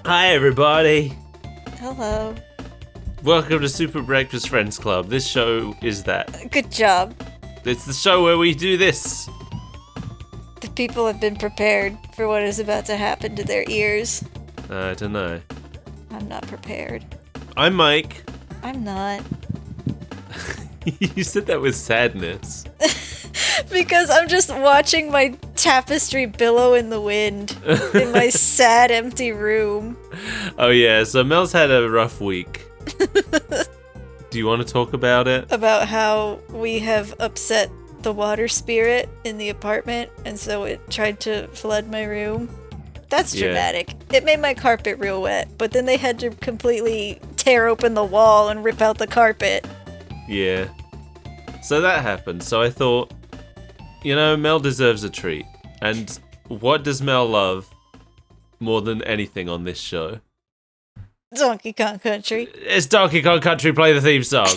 Hi, everybody. Hello. Welcome to Super Breakfast Friends Club. This show is that. Good job. It's the show where we do this. The people have been prepared for what is about to happen to their ears. I don't know. I'm not prepared. I'm Mike. I'm not. You said that with sadness. Because I'm just watching my tapestry billow in the wind in my sad, empty room. Oh, yeah. So Mel's had a rough week. Do you want to talk about it? About how we have upset the water spirit in the apartment, and so it tried to flood my room. That's dramatic. It made my carpet real wet, but then they had to completely tear open the wall and rip out the carpet. Yeah. So that happened. So I thought, Mel deserves a treat. And what does Mel love more than anything on this show? Donkey Kong Country. It's Donkey Kong Country. Play the theme song.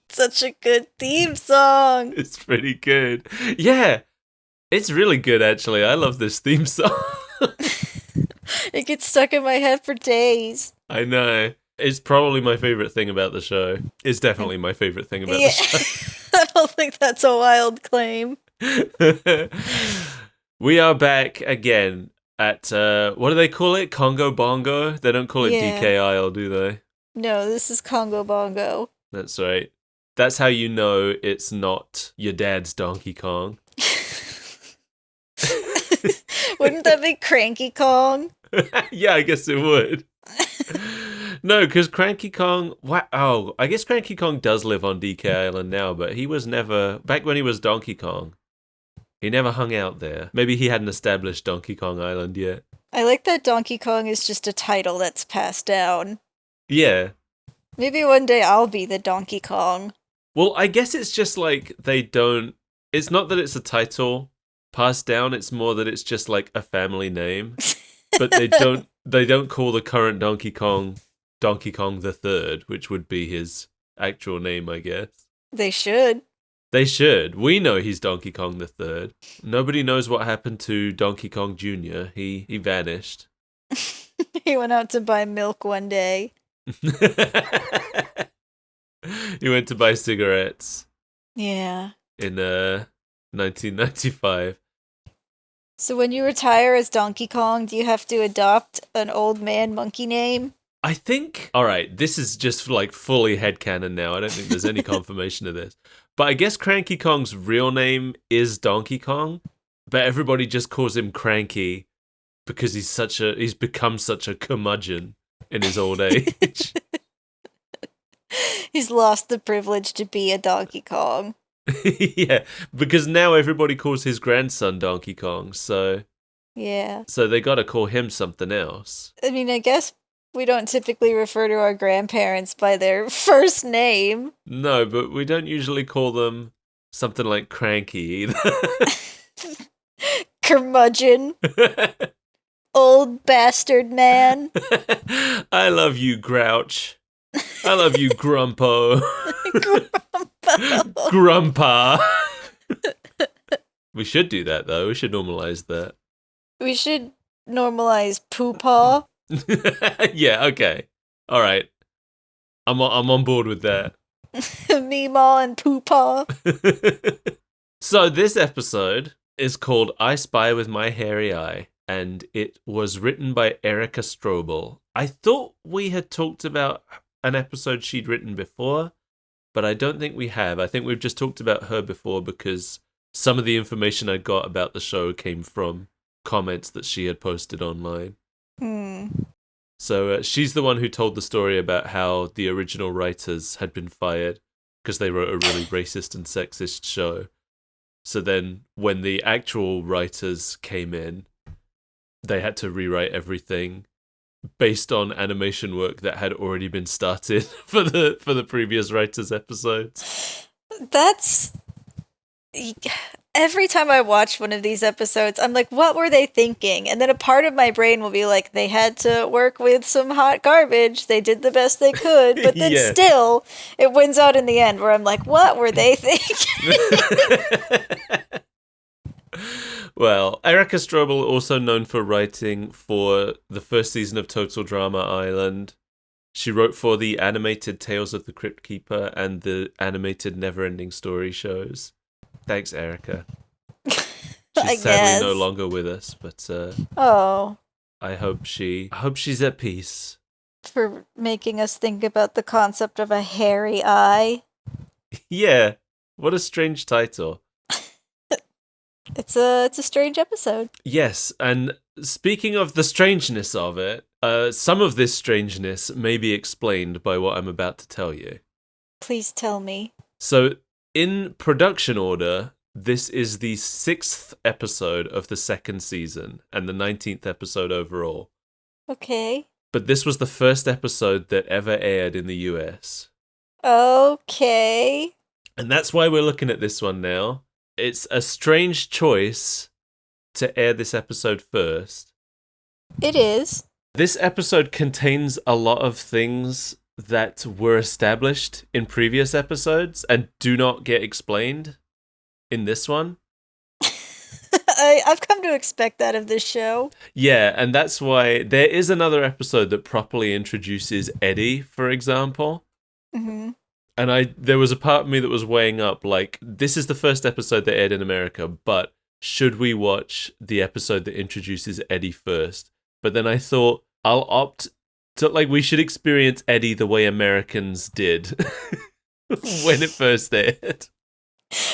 Such a good theme song. It's pretty good. Yeah, it's really good, actually. I love this theme song. It gets stuck in my head for days. I know. It's probably my favorite thing about the show. It's definitely my favorite thing about the show. I don't think that's a wild claim. We are back again at, what do they call it? Kongo Bongo? They don't call it DKIL, do they? No, this is Kongo Bongo. That's right. That's how you know it's not your dad's Donkey Kong. Wouldn't that be Cranky Kong? Yeah, I guess it would. No, because Cranky Kong... I guess Cranky Kong does live on DK Island now, but he was never... Back when he was Donkey Kong, he never hung out there. Maybe he hadn't established Donkey Kong Island yet. I like that Donkey Kong is just a title that's passed down. Yeah. Maybe one day I'll be the Donkey Kong. Well, I guess it's just like they don't... It's not that it's a title passed down, it's more that it's just like a family name. But they don't call the current Donkey Kong the Third, which would be his actual name, I guess. They should. They should. We know he's Donkey Kong the Third. Nobody knows what happened to Donkey Kong Jr. He vanished. He went out to buy milk one day. He went to buy cigarettes. Yeah. In 1995. So when you retire as Donkey Kong, do you have to adopt an old man monkey name? I think... Alright, this is just like fully headcanon now. I don't think there's any confirmation of this. But I guess Cranky Kong's real name is Donkey Kong, but everybody just calls him Cranky because he's become such a curmudgeon in his old age. He's lost the privilege to be a Donkey Kong. Yeah, because now everybody calls his grandson Donkey Kong, so... Yeah. So they gotta call him something else. I mean, I guess we don't typically refer to our grandparents by their first name. No, but we don't usually call them something like Cranky either. Curmudgeon. Old bastard man. I love you, Grouch. I love you, Grumpo. Grumpa. We should do that, though. We should normalize that. We should normalize Poopaw. Yeah, okay. All right. I'm on board with that. Meemaw and Poopaw. So this episode is called I Spy with My Hairy Eye. and it was written by Erica Strobel. I thought we had talked about an episode she'd written before, but I don't think we have. I think we've just talked about her before because some of the information I got about the show came from comments that she had posted online. So she's the one who told the story about how the original writers had been fired because they wrote a really racist and sexist show. So then when the actual writers came in, they had to rewrite everything based on animation work that had already been started for the previous writers' episodes. That's... Every time I watch one of these episodes, I'm like, what were they thinking? And then a part of my brain will be like, they had to work with some hot garbage. They did the best they could. But then still, it wins out in the end where I'm like, what were they thinking? Well, Erica Strobel, also known for writing for the first season of Total Drama Island. She wrote for the animated Tales of the Crypt Keeper and the animated Neverending Story shows. Thanks, Erica. She's sadly no longer with us, but I hope she's at peace. For making us think about the concept of a hairy eye. Yeah, what a strange title. It's a strange episode. Yes, and speaking of the strangeness of it, some of this strangeness may be explained by what I'm about to tell you. Please tell me. So, in production order, this is the 6th episode of the 2nd season and the 19th episode overall. Okay. But this was the first episode that ever aired in the US. Okay. And that's why we're looking at this one now. It's a strange choice to air this episode first. It is. This episode contains a lot of things that were established in previous episodes and do not get explained in this one. I've come to expect that of this show. Yeah, and that's why there is another episode that properly introduces Eddie, for example. Mm-hmm. And there was a part of me that was weighing up, like, this is the first episode that aired in America, but should we watch the episode that introduces Eddie first? But then I thought, I'll opt to, like, we should experience Eddie the way Americans did when it first aired.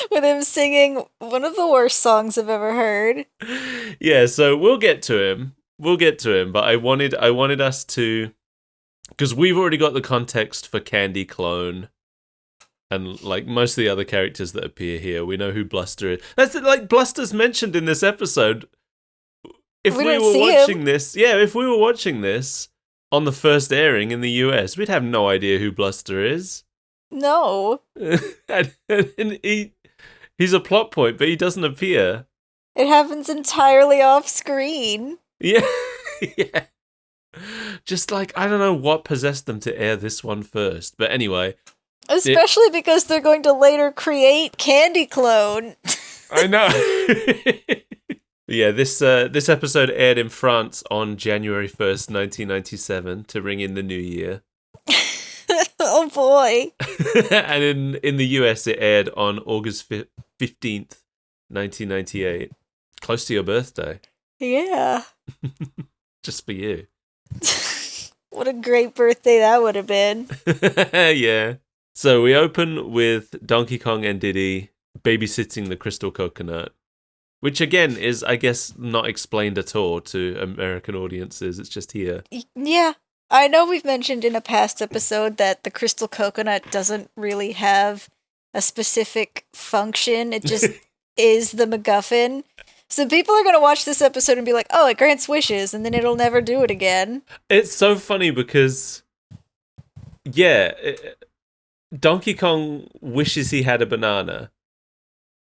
With him singing one of the worst songs I've ever heard. Yeah, so we'll get to him. But I wanted us to, because we've already got the context for Candy Clone and like most of the other characters that appear here. We know who Bluster is. That's like Bluster's mentioned in this episode. If we were watching this on the first airing in the US, we'd have no idea who Bluster is. No. and he's a plot point, but he doesn't appear. It happens entirely off screen. Yeah. Yeah. Just like, I don't know what possessed them to air this one first. But anyway. Especially because they're going to later create Candy Clone. I know. Yeah, this episode aired in France on January 1st, 1997 to ring in the new year. Oh boy. And in the US it aired on August 15th, 1998. Close to your birthday. Yeah. Just for you. What a great birthday that would have been. Yeah. So we open with Donkey Kong and Diddy babysitting the crystal coconut, which again is, I guess, not explained at all to American audiences. It's just here. Yeah. I know we've mentioned in a past episode that the crystal coconut doesn't really have a specific function. It just is the MacGuffin. So people are going to watch this episode and be like, oh, it grants wishes, and then it'll never do it again. It's so funny because, yeah, Donkey Kong wishes he had a banana,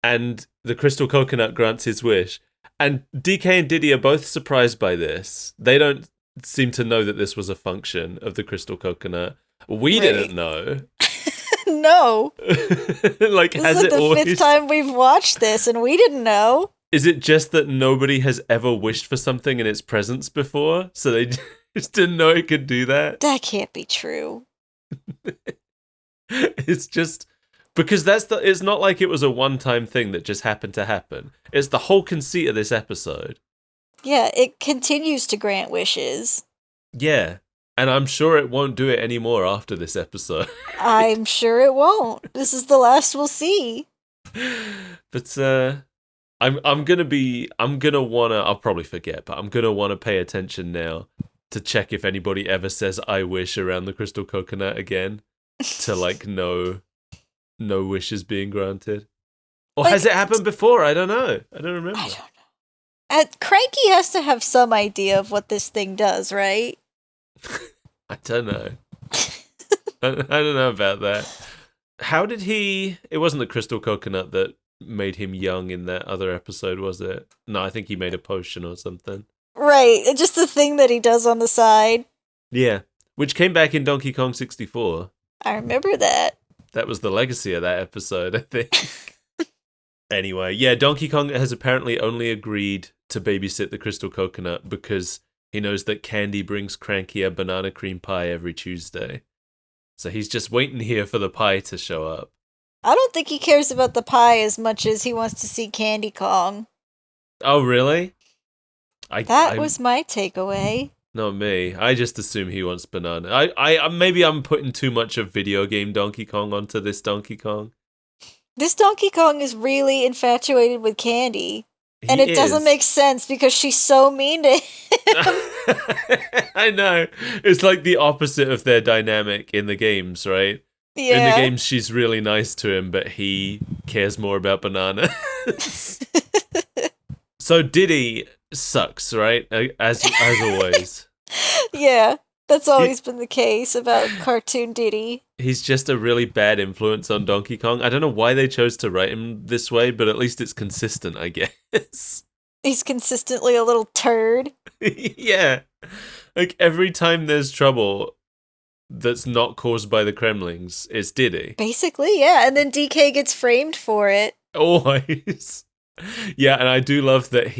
and the crystal coconut grants his wish. And DK and Diddy are both surprised by this. They don't seem to know that this was a function of the crystal coconut. We didn't know. No. Like, this is like the fifth time we've watched this, and we didn't know. Is it just that nobody has ever wished for something in its presence before? So they just didn't know it could do that? That can't be true. It's just because it's not like it was a one-time thing that just happened to happen. It's the whole conceit of this episode. Yeah, it continues to grant wishes. Yeah. And I'm sure it won't do it anymore after this episode. I'm sure it won't. This is the last we'll see. But I'll probably forget, but I'm gonna wanna pay attention now to check if anybody ever says I wish around the crystal coconut again. To like no wishes being granted. Or Like, has it happened before? I don't know. I don't remember. I don't know. Cranky has to have some idea of what this thing does, right? I don't know. I don't know about that. How did he... It wasn't the crystal coconut that made him young in that other episode, was it? No, I think he made a potion or something. Right, just the thing that he does on the side. Yeah, which came back in Donkey Kong 64. I remember that. That was the legacy of that episode, I think. Anyway, yeah, Donkey Kong has apparently only agreed to babysit the crystal coconut because he knows that Candy brings Cranky a banana cream pie every Tuesday. So he's just waiting here for the pie to show up. I don't think he cares about the pie as much as he wants to see Candy Kong. Oh, really? That was my takeaway. Not me. I just assume he wants banana. Maybe I'm putting too much of video game Donkey Kong onto this Donkey Kong. This Donkey Kong is really infatuated with Candy. And it doesn't make sense because she's so mean to him. I know. It's like the opposite of their dynamic in the games, right? Yeah. In the games, she's really nice to him, but he cares more about banana. So Diddy sucks, right? As always. Yeah, that's always been the case about cartoon Diddy. He's just a really bad influence on Donkey Kong. I don't know why they chose to write him this way, but at least it's consistent, I guess. He's consistently a little turd. Yeah. Like, every time there's trouble that's not caused by the Kremlings, it's Diddy. Basically, yeah. And then DK gets framed for it. Always. Yeah, and I do love that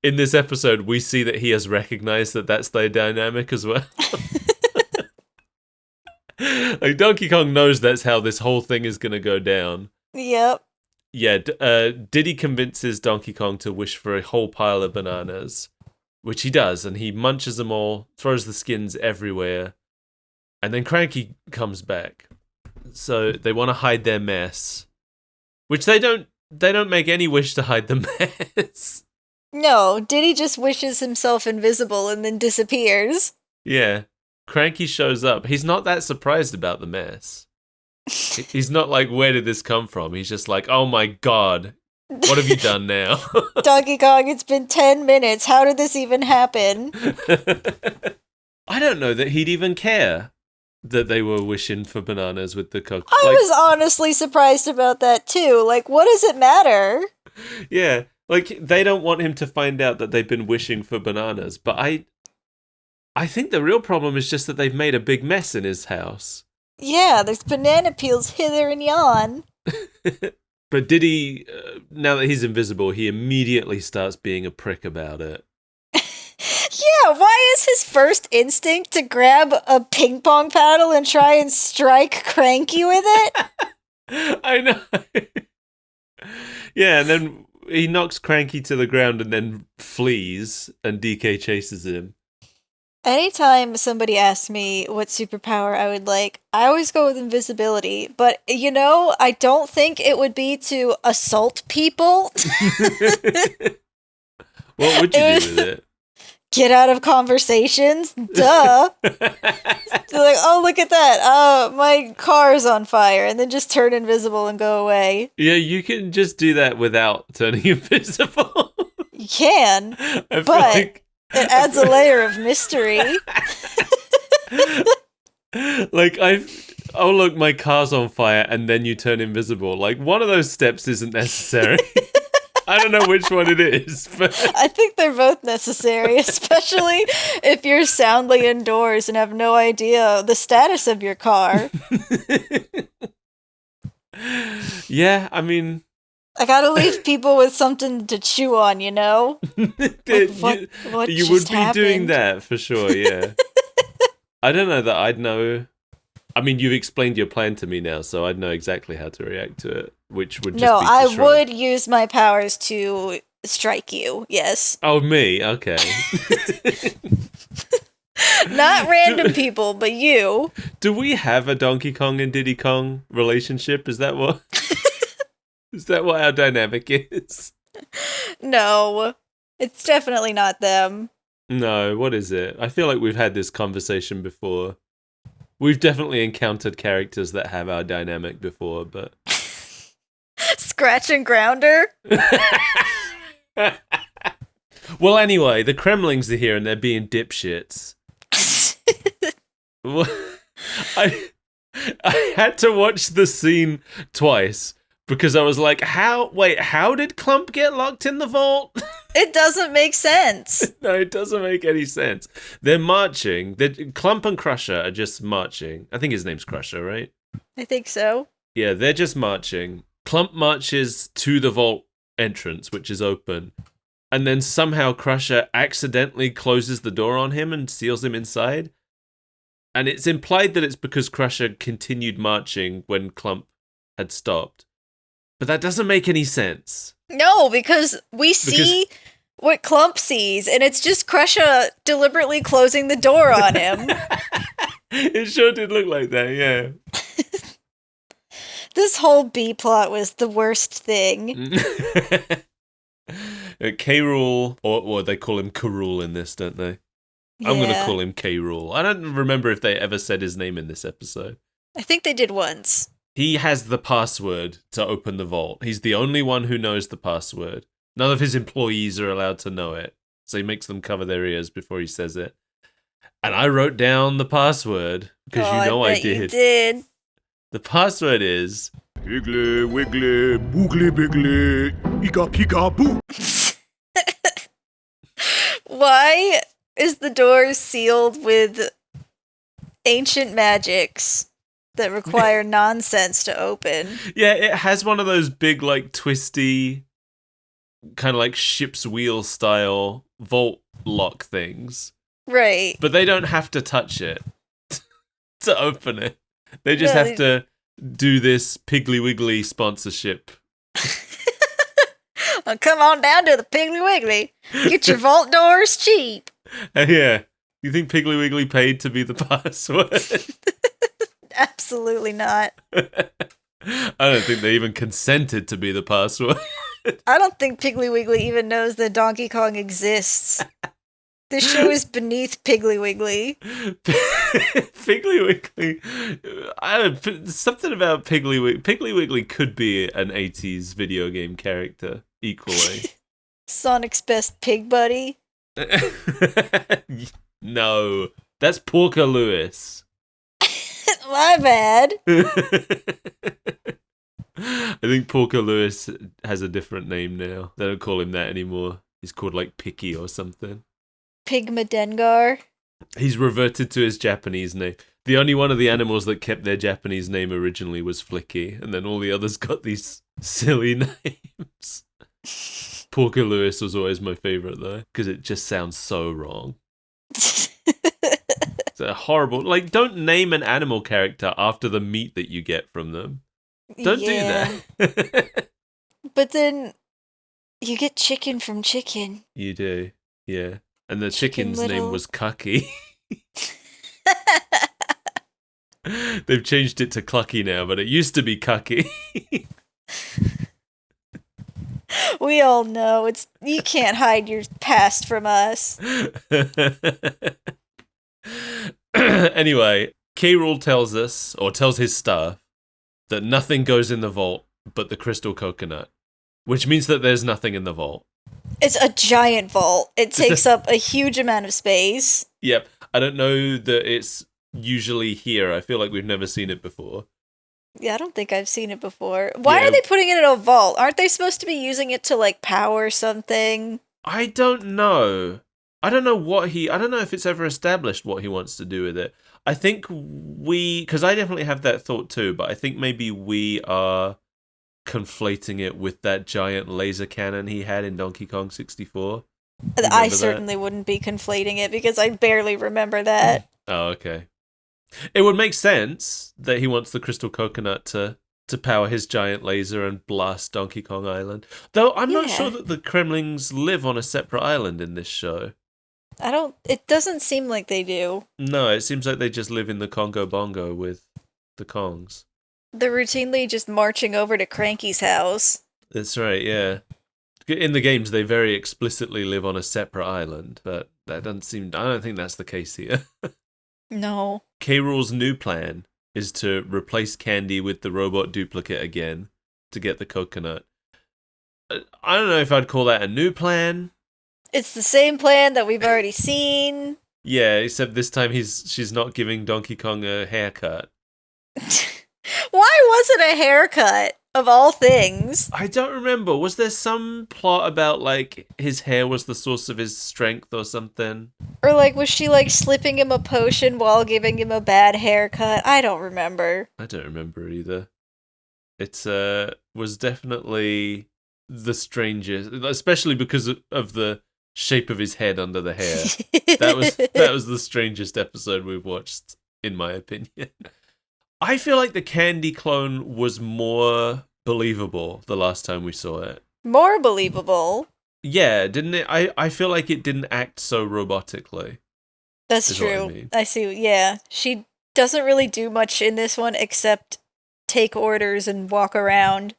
in this episode, we see that he has recognized that that's their dynamic as well. Like, Donkey Kong knows that's how this whole thing is going to go down. Yep. Yeah, Diddy convinces Donkey Kong to wish for a whole pile of bananas, which he does, and he munches them all, throws the skins everywhere, and then Cranky comes back. So they want to hide their mess, which they don't make any wish to hide the mess. No, Diddy just wishes himself invisible and then disappears. Yeah. Cranky shows up. He's not that surprised about the mess. He's not like, where did this come from? He's just like, oh my god, what have you done now? Donkey Kong, it's been 10 minutes. How did this even happen? I don't know that he'd even care that they were wishing for bananas with the cook. I was honestly surprised about that too. Like, what does it matter? Yeah, like, they don't want him to find out that they've been wishing for bananas, but I think the real problem is just that they've made a big mess in his house. Yeah, there's banana peels hither and yon. But Diddy, now that he's invisible, he immediately starts being a prick about it. Yeah, why is his first instinct to grab a ping pong paddle and try and strike Cranky with it? I know. Yeah, and then he knocks Cranky to the ground and then flees, and DK chases him. Anytime somebody asks me what superpower I would like, I always go with invisibility. But, I don't think it would be to assault people. What would you do with it? Get out of conversations? Duh. They're like, oh, look at that. My car's on fire. And then just turn invisible and go away. Yeah, you can just do that without turning invisible. You can, but like, it adds a layer of mystery. Like, oh look, my car's on fire, and then you turn invisible. Like, one of those steps isn't necessary. I don't know which one it is, but I think they're both necessary, especially if you're soundly indoors and have no idea the status of your car. Yeah, I mean, I gotta leave people with something to chew on, you know? Like, what you just would be happened? doing that for sure, yeah. I don't know that I'd know. I mean, you've explained your plan to me now, so I'd know exactly how to react to it, which would just be No, to I shrug. would use my powers to strike you, yes. Oh, me? Okay. Not random people, but you. Do we have a Donkey Kong and Diddy Kong relationship? Is that what our dynamic is? No, it's definitely not them. No, what is it? I feel like we've had this conversation before. We've definitely encountered characters that have our dynamic before, but... Scratch and Grounder? Well, anyway, the Kremlings are here and they're being dipshits. I had to watch the scene twice because I was like, how did Clump get locked in the vault? It doesn't make sense. No, it doesn't make any sense. They're marching. Clump and Crusher are just marching. I think his name's Crusher, right? I think so. Yeah, they're just marching. Clump marches to the vault entrance, which is open. And then somehow Crusher accidentally closes the door on him and seals him inside. And it's implied that it's because Crusher continued marching when Clump had stopped. But that doesn't make any sense. No, because we see what Clump sees, and it's just Crusher deliberately closing the door on him. It sure did look like that, yeah. This whole B-plot was the worst thing. K-Rool, or they call him K-Rool in this, don't they? I'm going to call him K-Rool. I don't remember if they ever said his name in this episode. I think they did once. He has the password to open the vault. He's the only one who knows the password. None of his employees are allowed to know it. So he makes them cover their ears before he says it. And I wrote down the password, because I did. You did. The password is... Higgly, wiggly, boogly, biggly, pika, pika, boo. Why is the door sealed with ancient magics that require nonsense to open? Yeah, it has one of those big, like, twisty, kind of like ship's wheel style vault lock things. Right. But they don't have to touch it to open it. They just have to do this Piggly Wiggly sponsorship. Well, come on down to the Piggly Wiggly. Get your vault doors cheap. Yeah. You think Piggly Wiggly paid to be the password? Absolutely not. I don't think they even consented to be the password. I don't think Piggly Wiggly even knows that Donkey Kong exists. This show is beneath Piggly Wiggly. Piggly Wiggly. Something about Piggly Wiggly. Piggly Wiggly could be an 80s video game character equally. Sonic's best pig buddy. No, that's Porker Lewis. My bad. I think Porker Lewis has a different name now. They don't call him that anymore. He's called like Picky or something. Pigmadengar. He's reverted to his Japanese name. The only one of the animals that kept their Japanese name originally was Flicky, and then all the others got these silly names. Porker Lewis was always my favorite though, because it just sounds so wrong. It's a horrible. Like, don't name an animal character after the meat that you get from them. Don't do that. But then you get chicken from chicken. You do, yeah. And the chicken's name was Cucky. They've changed it to Clucky now, but it used to be Cucky. We all know you can't hide your past from us. Anyway, K-Rool tells his staff that nothing goes in the vault but the crystal coconut, which means that there's nothing in the vault. It's a giant vault. It takes up a huge amount of space. Yep. I don't know that it's usually here. I feel like we've never seen it before. Yeah, I don't think I've seen it before. Why are they putting it in a vault? Aren't they supposed to be using it to, like, power something? I don't know. I don't know if it's ever established what he wants to do with it. I think because I definitely have that thought too, but I think maybe we are conflating it with that giant laser cannon he had in Donkey Kong 64. I certainly wouldn't be conflating it because I barely remember that. Oh, okay. It would make sense that he wants the crystal coconut to to power his giant laser and blast Donkey Kong Island. Though I'm not Yeah. sure that the Kremlings live on a separate island in this show. It doesn't seem like they do. No, it seems like they just live in the Kongo Bongo with the Kongs. They're routinely just marching over to Cranky's house. That's right, yeah. In the games, they very explicitly live on a separate island, but that doesn't seem... I don't think that's the case here. No. K. Rool's new plan is to replace Candy with the robot duplicate again to get the coconut. I don't know if I'd call that a new plan. It's the same plan that we've already seen. Yeah, except this time she's not giving Donkey Kong a haircut. Why was it a haircut, of all things? I don't remember. Was there some plot about, like, his hair was the source of his strength or something? Or, like, was she, like, slipping him a potion while giving him a bad haircut? I don't remember. I don't remember either. It was definitely the strangest, especially because of the shape of his head under the hair. That was the strangest episode we've watched, in my opinion. I feel like the Candy clone was more believable the last time we saw it. More believable. Yeah, didn't it? I feel like it didn't act so robotically. That's is what I true. mean. I see. Yeah. She doesn't really do much in this one except take orders and walk around.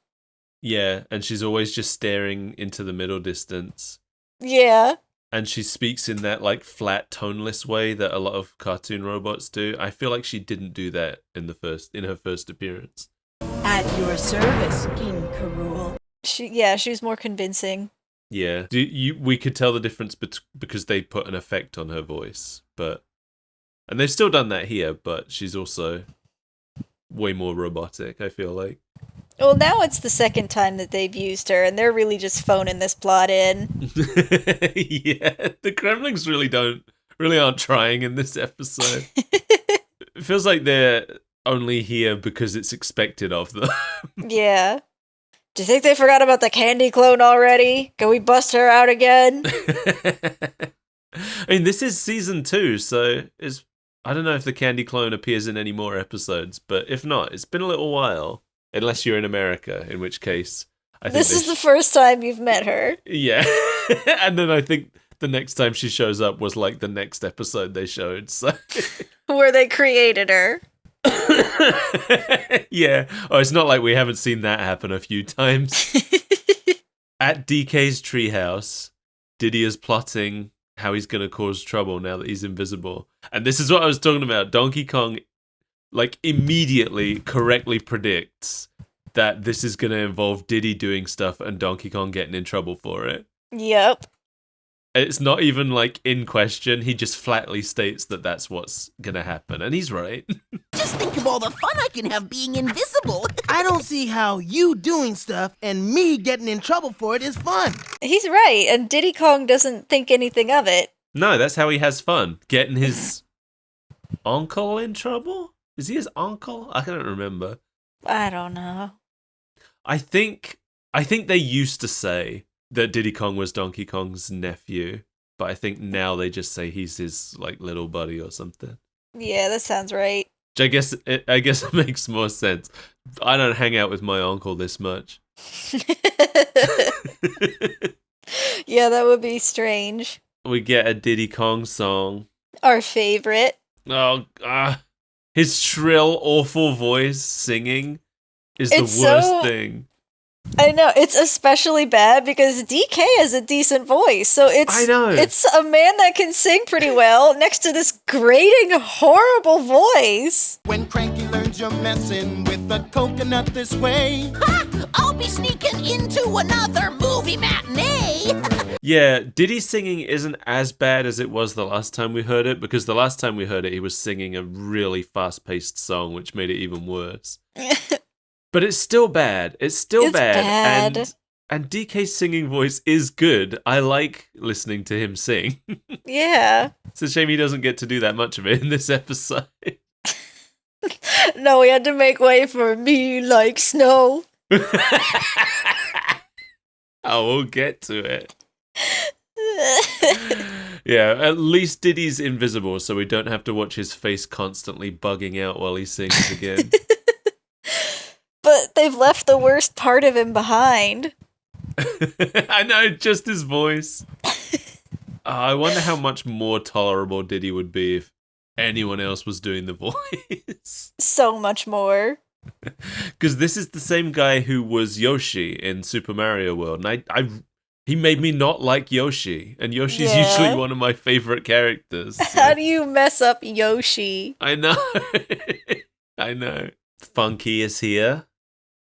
Yeah, and she's always just staring into the middle distance. Yeah. And she speaks in that, like, flat, toneless way that a lot of cartoon robots do. I feel like she didn't do that in her first appearance. At your service, King K. Rool. She was more convincing. Yeah, we could tell the difference because they put an effect on her voice, and they've still done that here, but she's also way more robotic, I feel like. Well, now it's the second time that they've used her, and they're really just phoning this plot in. Yeah, the Kremlings really aren't trying in this episode. It feels like they're only here because it's expected of them. Yeah. Do you think they forgot about the Candy clone already? Can we bust her out again? I mean, this is season 2, so I don't know if the Candy clone appears in any more episodes, but if not, it's been a little while. Unless you're in America, in which case... This is the first time you've met her. Yeah. And then I think the next time she shows up was like the next episode they showed, so... Where they created her. Yeah. Oh, it's not like we haven't seen that happen a few times. At DK's treehouse, Diddy is plotting how he's going to cause trouble now that he's invisible. And this is what I was talking about. Donkey Kong, like, immediately correctly predicts that this is going to involve Diddy doing stuff and Donkey Kong getting in trouble for it. Yep. It's not even, like, in question. He just flatly states that that's what's going to happen. And he's right. Just think of all the fun I can have being invisible. I don't see how you doing stuff and me getting in trouble for it is fun. He's right, and Diddy Kong doesn't think anything of it. No, that's how he has fun. Getting his uncle in trouble? Is he his uncle? I can't remember. I don't know. I think they used to say that Diddy Kong was Donkey Kong's nephew, but I think now they just say he's his, like, little buddy or something. Yeah, that sounds right. Which I guess it makes more sense. I don't hang out with my uncle this much. Yeah, that would be strange. We get a Diddy Kong song. Our favorite. Oh, his shrill, awful voice singing is It's the worst so- thing. I know, it's especially bad because DK has a decent voice, so I know. it's a man that can sing pretty well next to this grating, horrible voice. When Cranky learns you're messing with a coconut this way. Ha! I'll be sneaking into another movie matinee. Yeah, Diddy's singing isn't as bad as it was the last time we heard it, because the last time we heard it, he was singing a really fast-paced song, which made it even worse. But it's still bad. It's still bad. And DK's singing voice is good. I like listening to him sing. Yeah. It's a shame he doesn't get to do that much of it in this episode. No, we had to make way for Me Like Snow. Oh, we'll get to it. Yeah, at least Diddy's invisible, so we don't have to watch his face constantly bugging out while he sings again. But they've left the worst part of him behind. I know, just his voice. I wonder how much more tolerable Diddy would be if anyone else was doing the voice. So much more. Because this is the same guy who was Yoshi in Super Mario World, and he made me not like Yoshi, and Yoshi's usually one of my favorite characters. So. How do you mess up Yoshi? I know. I know. Funky is here.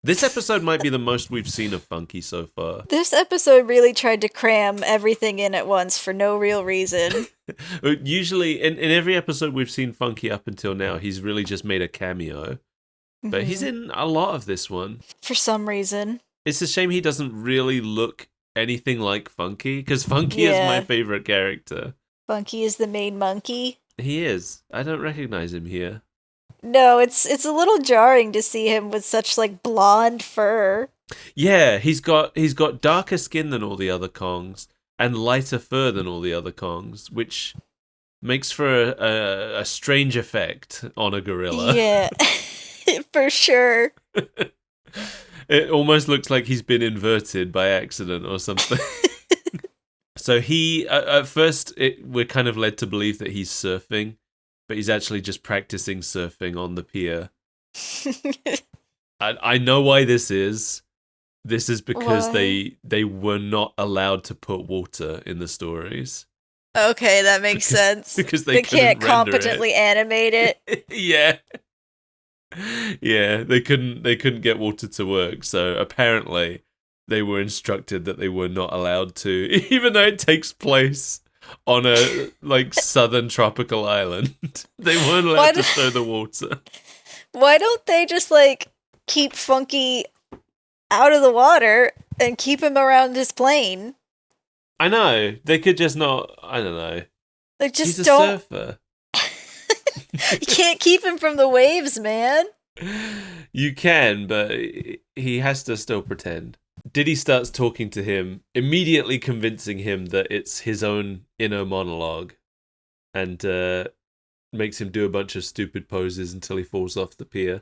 This episode might be the most we've seen of Funky so far. This episode really tried to cram everything in at once for no real reason. Usually, in every episode we've seen Funky up until now, he's really just made a cameo. But he's in a lot of this one. For some reason. It's a shame he doesn't really look anything like Funky, because Funky is my favorite character. Funky is the main monkey? He is. I don't recognize him here. No, it's a little jarring to see him with such like blonde fur. Yeah, he's got darker skin than all the other Kongs and lighter fur than all the other Kongs, which makes for a strange effect on a gorilla. Yeah, for sure. It almost looks like he's been inverted by accident or something. So he, at first, we're kind of led to believe that he's surfing. But he's actually just practicing surfing on the pier. I know why this is. This is because they were not allowed to put water in the stories. Okay, that makes sense. Because they can't competently animate it. Yeah. Yeah, they couldn't get water to work, so apparently they were instructed that they were not allowed to, even though it takes place on a southern tropical island. They weren't allowed to show the water. Why don't they just keep Funky out of the water and keep him around his plane? I know. They could just not, I don't know. He's a surfer. You can't keep him from the waves, man. You can, but he has to still pretend. Diddy starts talking to him, immediately convincing him that it's his own inner monologue, and makes him do a bunch of stupid poses until he falls off the pier.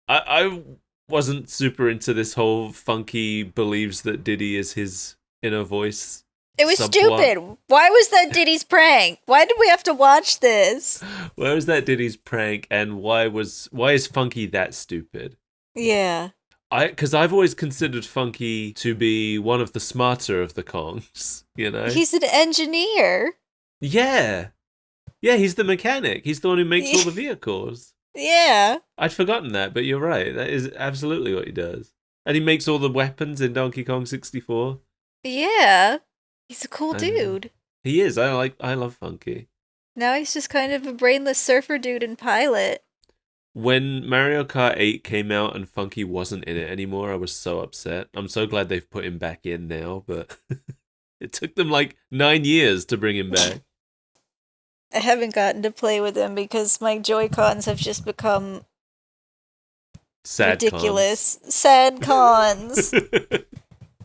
I wasn't super into this whole Funky believes that Diddy is his inner voice. It was subplot. stupid. Why was that Diddy's prank? Why did we have to watch this? Why was that Diddy's prank, and why is Funky that stupid? Yeah. Because I've always considered Funky to be one of the smarter of the Kongs, you know? He's an engineer. Yeah. Yeah, he's the mechanic. He's the one who makes all the vehicles. Yeah. I'd forgotten that, but you're right. That is absolutely what he does. And he makes all the weapons in Donkey Kong 64. Yeah. He's a cool dude. He is. I love Funky. Now he's just kind of a brainless surfer dude and pilot. When Mario Kart 8 came out and Funky wasn't in it anymore, I was so upset. I'm so glad they've put him back in now, but it took them 9 years to bring him back. I haven't gotten to play with him because my Joy-Cons have just become Sad ridiculous. Cons. Sad cons.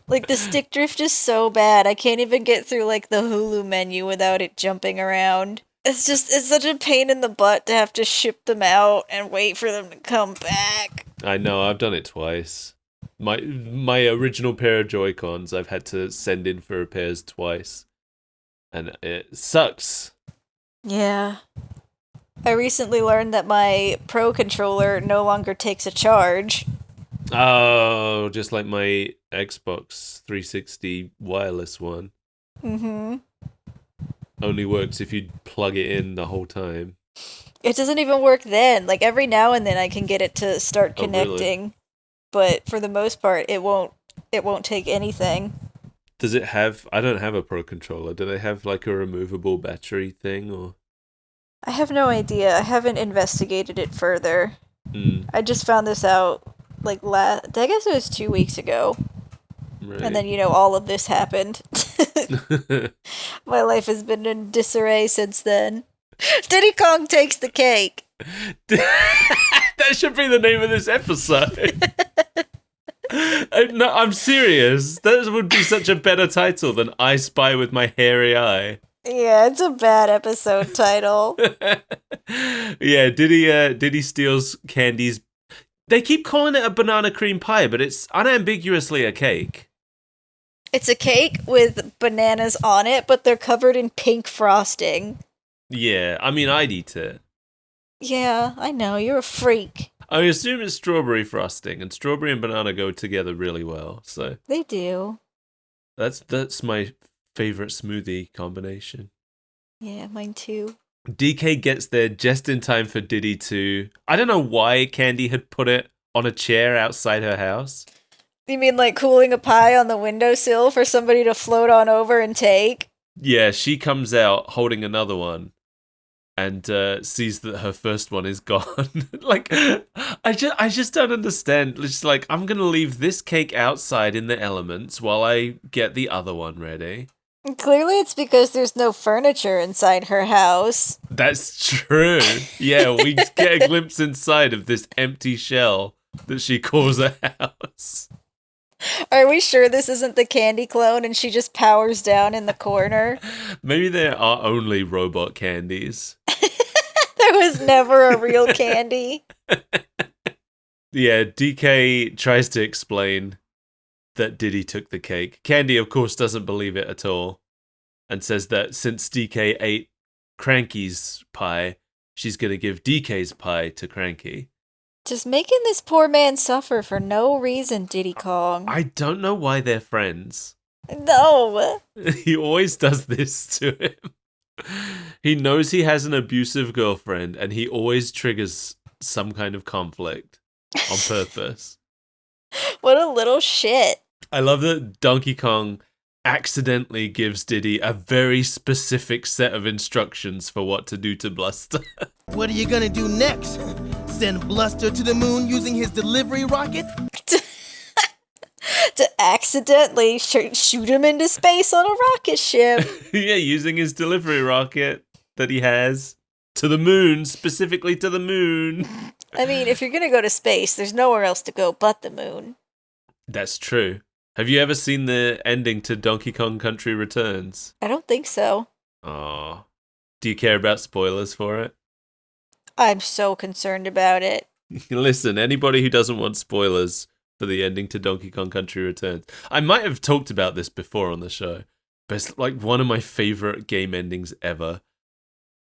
The stick drift is so bad. I can't even get through the Hulu menu without it jumping around. It's such a pain in the butt to have to ship them out and wait for them to come back. I know, I've done it twice. My original pair of Joy-Cons, I've had to send in for repairs twice. And it sucks. Yeah. I recently learned that my Pro controller no longer takes a charge. Oh, just like my Xbox 360 wireless one. Mm-hmm. Only works if you plug it in the whole time. It doesn't even work then. Every now and then I can get it to start connecting. Really? But for the most part it won't take anything. Does it have, I don't have a Pro controller. Do they have a removable battery thing or? I have no idea. I haven't investigated it further. I just found this out I guess it was 2 weeks ago. Right. And then, all of this happened. My life has been in disarray since then. Diddy Kong takes the cake. That should be the name of this episode. No, I'm serious. That would be such a better title than I Spy with My Hairy Eye. Yeah, it's a bad episode title. Yeah, Diddy steals Candy's. They keep calling it a banana cream pie, but it's unambiguously a cake. It's a cake with bananas on it, but they're covered in pink frosting. Yeah, I mean, I'd eat it. Yeah, I know, you're a freak. I assume it's strawberry frosting, and strawberry and banana go together really well. So They do. that's my favorite smoothie combination. Yeah, mine too. DK gets there just in time for Diddy to... I don't know why Candy had put it on a chair outside her house. You mean like cooling a pie on the windowsill for somebody to float on over and take? Yeah, she comes out holding another one and sees that her first one is gone. Like, I just don't understand. It's like, I'm going to leave this cake outside in the elements while I get the other one ready. Clearly it's because there's no furniture inside her house. That's true. Yeah, we get a glimpse inside of this empty shell that she calls a house. Are we sure this isn't the candy clone and she just powers down in the corner? Maybe there are only robot candies. There was never a real candy. Yeah, DK tries to explain that Diddy took the cake. Candy, of course, doesn't believe it at all and says that since DK ate Cranky's pie, she's going to give DK's pie to Cranky. Just making this poor man suffer for no reason, Diddy Kong. I don't know why they're friends. No. He always does this to him. He knows he has an abusive girlfriend and he always triggers some kind of conflict on purpose. What a little shit. I love that Donkey Kong accidentally gives Diddy a very specific set of instructions for what to do to Bluster. What are you gonna do next? Send Bluster to the moon using his delivery rocket? To accidentally shoot him into space on a rocket ship. Yeah, using his delivery rocket that he has to the moon, specifically to the moon. I mean, if you're gonna go to space, there's nowhere else to go but the moon. That's true. Have you ever seen the ending to Donkey Kong Country Returns? I don't think so. Aw. Do you care about spoilers for it? I'm so concerned about it. Listen, anybody who doesn't want spoilers for the ending to Donkey Kong Country Returns. I might have talked about this before on the show, but it's like one of my favorite game endings ever.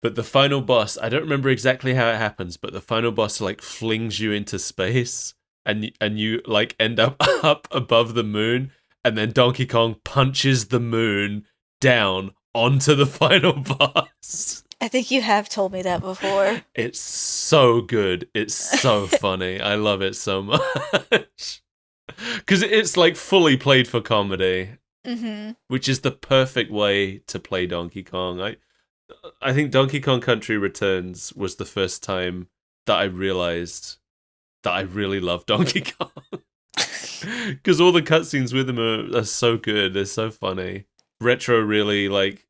But the final boss, I don't remember exactly how it happens, but the final boss like flings you into space and you like end up up above the moon, and then Donkey Kong punches the moon down onto the final boss. I think you have told me that before. It's so good. It's so funny. I love it so much. Because it's like fully played for comedy, which is the perfect way to play Donkey Kong. I think Donkey Kong Country Returns was the first time that I realized that I really love Donkey Kong. Because all the cutscenes with him are so good. They're so funny. Retro really like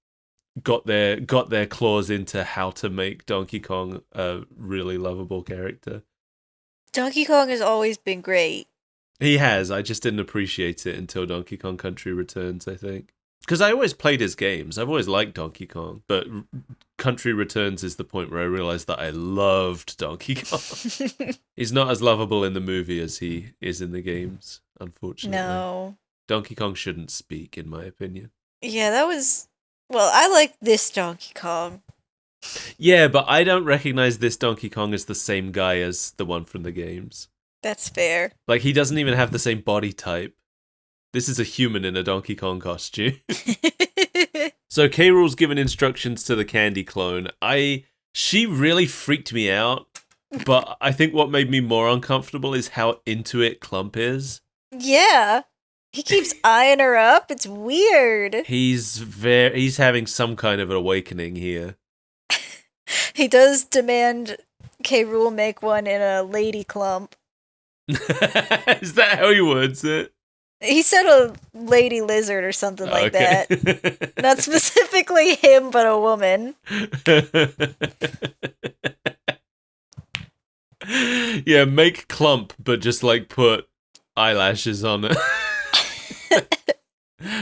got their claws into how to make Donkey Kong a really lovable character. Donkey Kong has always been great. He has. I just didn't appreciate it until Donkey Kong Country Returns, I think. Because I always played his games. I've always liked Donkey Kong. But Country Returns is the point where I realized that I loved Donkey Kong. He's not as lovable in the movie as he is in the games, unfortunately. No. Donkey Kong shouldn't speak, in my opinion. Yeah, that was... Well, I like this Donkey Kong. Yeah, but I don't recognize this Donkey Kong as the same guy as the one from the games. That's fair. Like, he doesn't even have the same body type. This is a human in a Donkey Kong costume. So K. Rool's given instructions to the candy clone. She really freaked me out, but I think what made me more uncomfortable is how into it Clump is. Yeah. He keeps eyeing her up. It's weird. He's having some kind of an awakening here. He does demand K. Rool make one in a lady clump. Is that how he words it? He said a lady lizard or something like Okay. that. Not specifically him, but a woman. Yeah, make clump, but just like put eyelashes on it.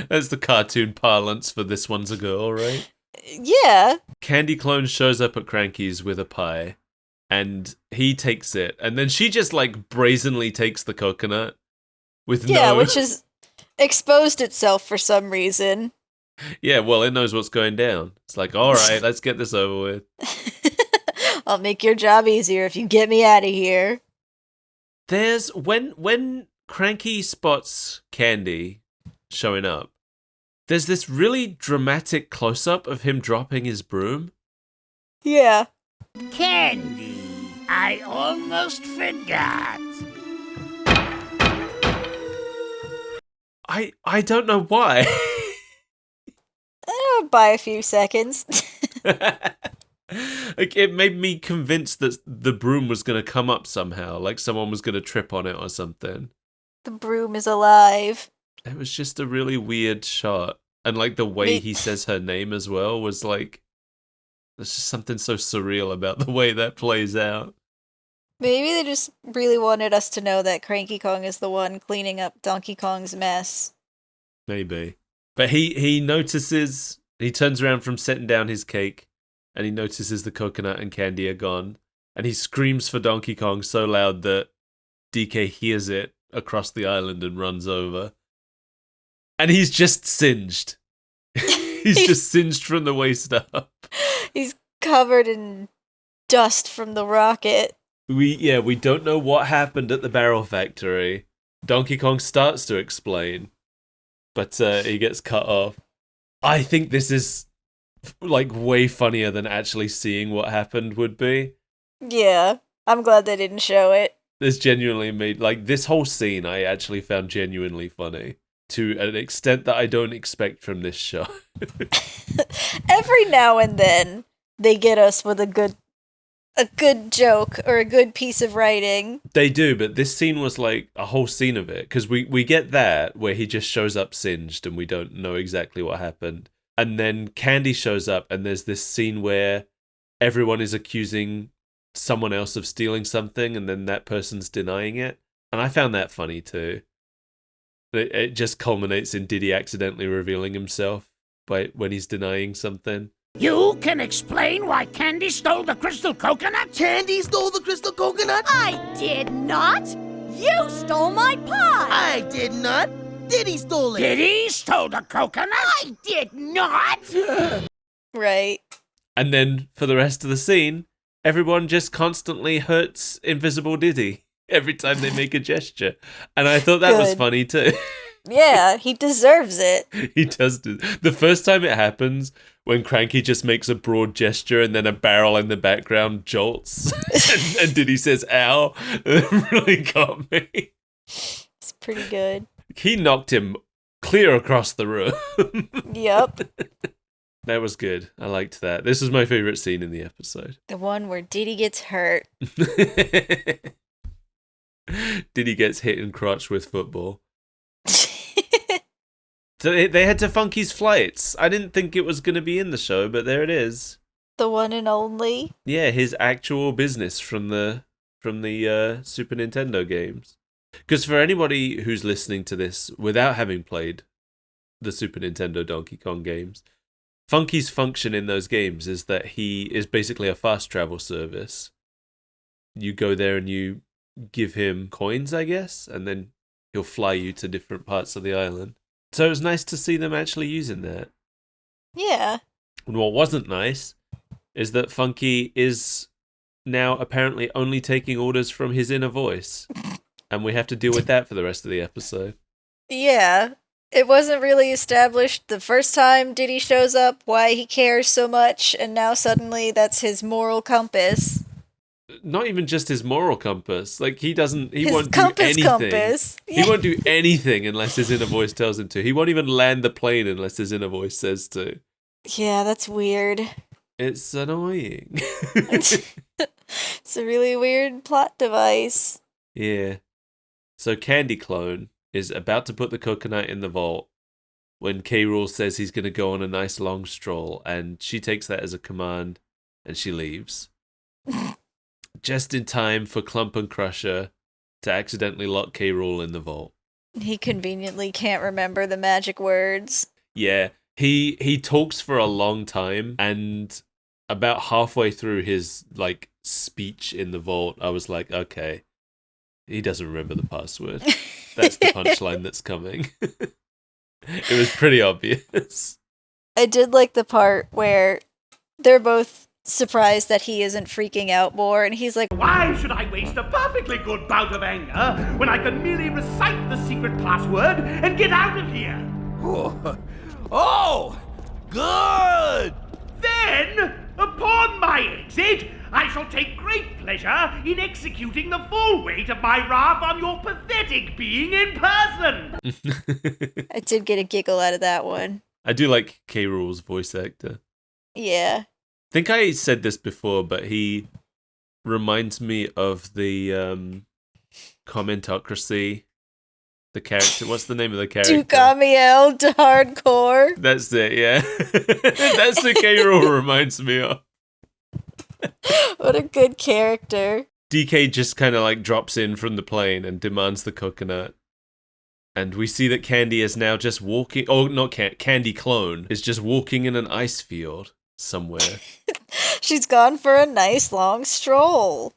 That's the cartoon parlance for this one's a girl, right? Yeah. Candy Clone shows up at Cranky's with a pie, and he takes it, and then she just like brazenly takes the coconut with Yeah, no. which is exposed itself for some reason. Yeah, well, it knows what's going down. It's like, all right, let's get this over with. I'll make your job easier if you get me out of here. There's when Cranky spots Candy showing up, there's this really dramatic close up of him dropping his broom. Yeah. Candy, I almost forgot. I don't know why. By a few seconds. Like, it made me convinced that the broom was going to come up somehow, like someone was going to trip on it or something. The broom is alive. It was just a really weird shot. And like the way he says her name as well was like, there's just something so surreal about the way that plays out. Maybe they just really wanted us to know that Cranky Kong is the one cleaning up Donkey Kong's mess. Maybe. But he notices, he turns around from setting down his cake, and he notices the coconut and Candy are gone. And he screams for Donkey Kong so loud that DK hears it across the island and runs over. And he's just singed. He's just singed from the waist up. He's covered in dust from the rocket. We don't know what happened at the barrel factory. Donkey Kong starts to explain, but he gets cut off. I think this is like way funnier than actually seeing what happened would be. Yeah, I'm glad they didn't show it. This genuinely made, like, this whole scene I actually found genuinely funny to an extent that I don't expect from this show. Every now and then they get us with a good joke or a good piece of writing. They do, but this scene was like a whole scene of it, because we get that where he just shows up singed and we don't know exactly what happened. And then Candy shows up and there's this scene where everyone is accusing someone else of stealing something and then that person's denying it. And I found that funny too. It just culminates in Diddy accidentally revealing himself when he's denying something. You can explain why Candy stole the crystal coconut? Candy stole the crystal coconut? I did not! You stole my pie! I did not. Diddy stole it. Diddy stole the coconut? I did not! Right. And then for the rest of the scene, everyone just constantly hurts Invisible Diddy every time they make a gesture. And I thought that was funny too. Yeah, he deserves it. He does. The first time it happens, when Cranky just makes a broad gesture and then a barrel in the background jolts, and Diddy says, ow, it really got me. It's pretty good. He knocked him clear across the room. Yep. That was good. I liked that. This was my favorite scene in the episode. The one where Diddy gets hurt. Diddy gets hit in crotch with football. So they had to Funky's flights. I didn't think it was going to be in the show, but there it is. The one and only. Yeah, his actual business from the Super Nintendo games. Because for anybody who's listening to this without having played the Super Nintendo Donkey Kong games, Funky's function in those games is that he is basically a fast travel service. You go there and you give him coins, I guess, and then he'll fly you to different parts of the island. So it was nice to see them actually using that. Yeah. And what wasn't nice is that Funky is now apparently only taking orders from his inner voice. And we have to deal with that for the rest of the episode. Yeah. It wasn't really established the first time Diddy shows up why he cares so much, and now suddenly that's his moral compass. Not even just his moral compass. Like, he won't do compass anything. Compass. He won't do anything unless his inner voice tells him to. He won't even land the plane unless his inner voice says to. Yeah, that's weird. It's annoying. It's a really weird plot device. Yeah. So Candy Clone is about to put the coconut in the vault when K. Rool says he's going to go on a nice long stroll, and she takes that as a command and she leaves. Just in time for Clump and Crusher to accidentally lock K. Rool in the vault. He conveniently can't remember the magic words. Yeah, he talks for a long time, and about halfway through his like speech in the vault, I was like, okay, he doesn't remember the password. That's the punchline that's coming. It was pretty obvious. I did like the part where they're both surprised that he isn't freaking out more, and he's like, Why should I waste a perfectly good bout of anger when I can merely recite the secret password and get out of here? Oh, good! Then, upon my exit, I shall take great pleasure in executing the full weight of my wrath on your pathetic being in person. I did get a giggle out of that one. I do like K. Rool's voice actor. Yeah. I think I said this before, but he reminds me of the Commentocracy. The character. What's the name of the character? Ducamiel to hardcore. That's it, yeah. That's the K. Rool reminds me of. What a good character. DK just kind of like drops in from the plane and demands the coconut. And we see that Candy is now just walking. Oh, not Candy Clone is just walking in an ice field somewhere. She's gone for a nice long stroll.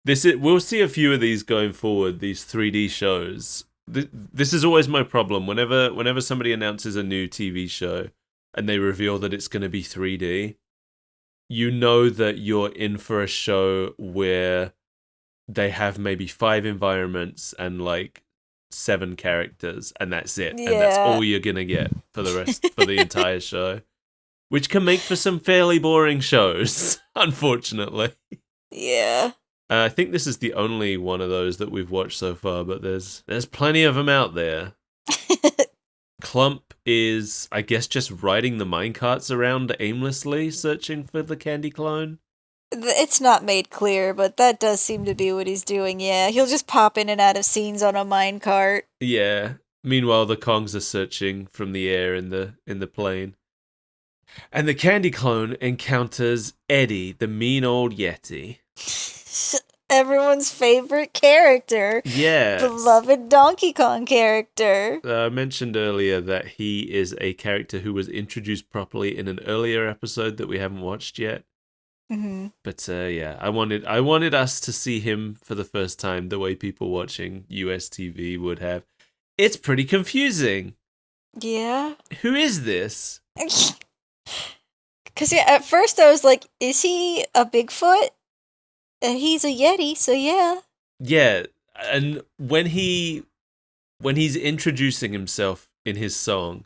We'll see a few of these going forward. These 3D shows. This is always my problem. Whenever somebody announces a new TV show and they reveal that it's going to be 3D, you know that you're in for a show where they have maybe 5 environments and like 7 characters, and that's it. Yeah. And that's all you're gonna get for the entire show, which can make for some fairly boring shows, unfortunately. Yeah. I think this is the only one of those that we've watched so far, but there's plenty of them out there. Clump is, I guess, just riding the minecarts around aimlessly, searching for the Candy Clone. It's not made clear, but that does seem to be what he's doing, yeah. He'll just pop in and out of scenes on a minecart. Yeah. Meanwhile, the Kongs are searching from the air in the plane. And the Candy Clone encounters Eddie, the mean old Yeti. Everyone's favorite character. Yeah. Beloved Donkey Kong character. I mentioned earlier that he is a character who was introduced properly in an earlier episode that we haven't watched yet. Mm-hmm. But yeah, I wanted us to see him for the first time the way people watching US TV would have. It's pretty confusing. Yeah. Who is this? Because at first I was like, is he a Bigfoot? And he's a Yeti, so yeah. Yeah, and when he's introducing himself in his song,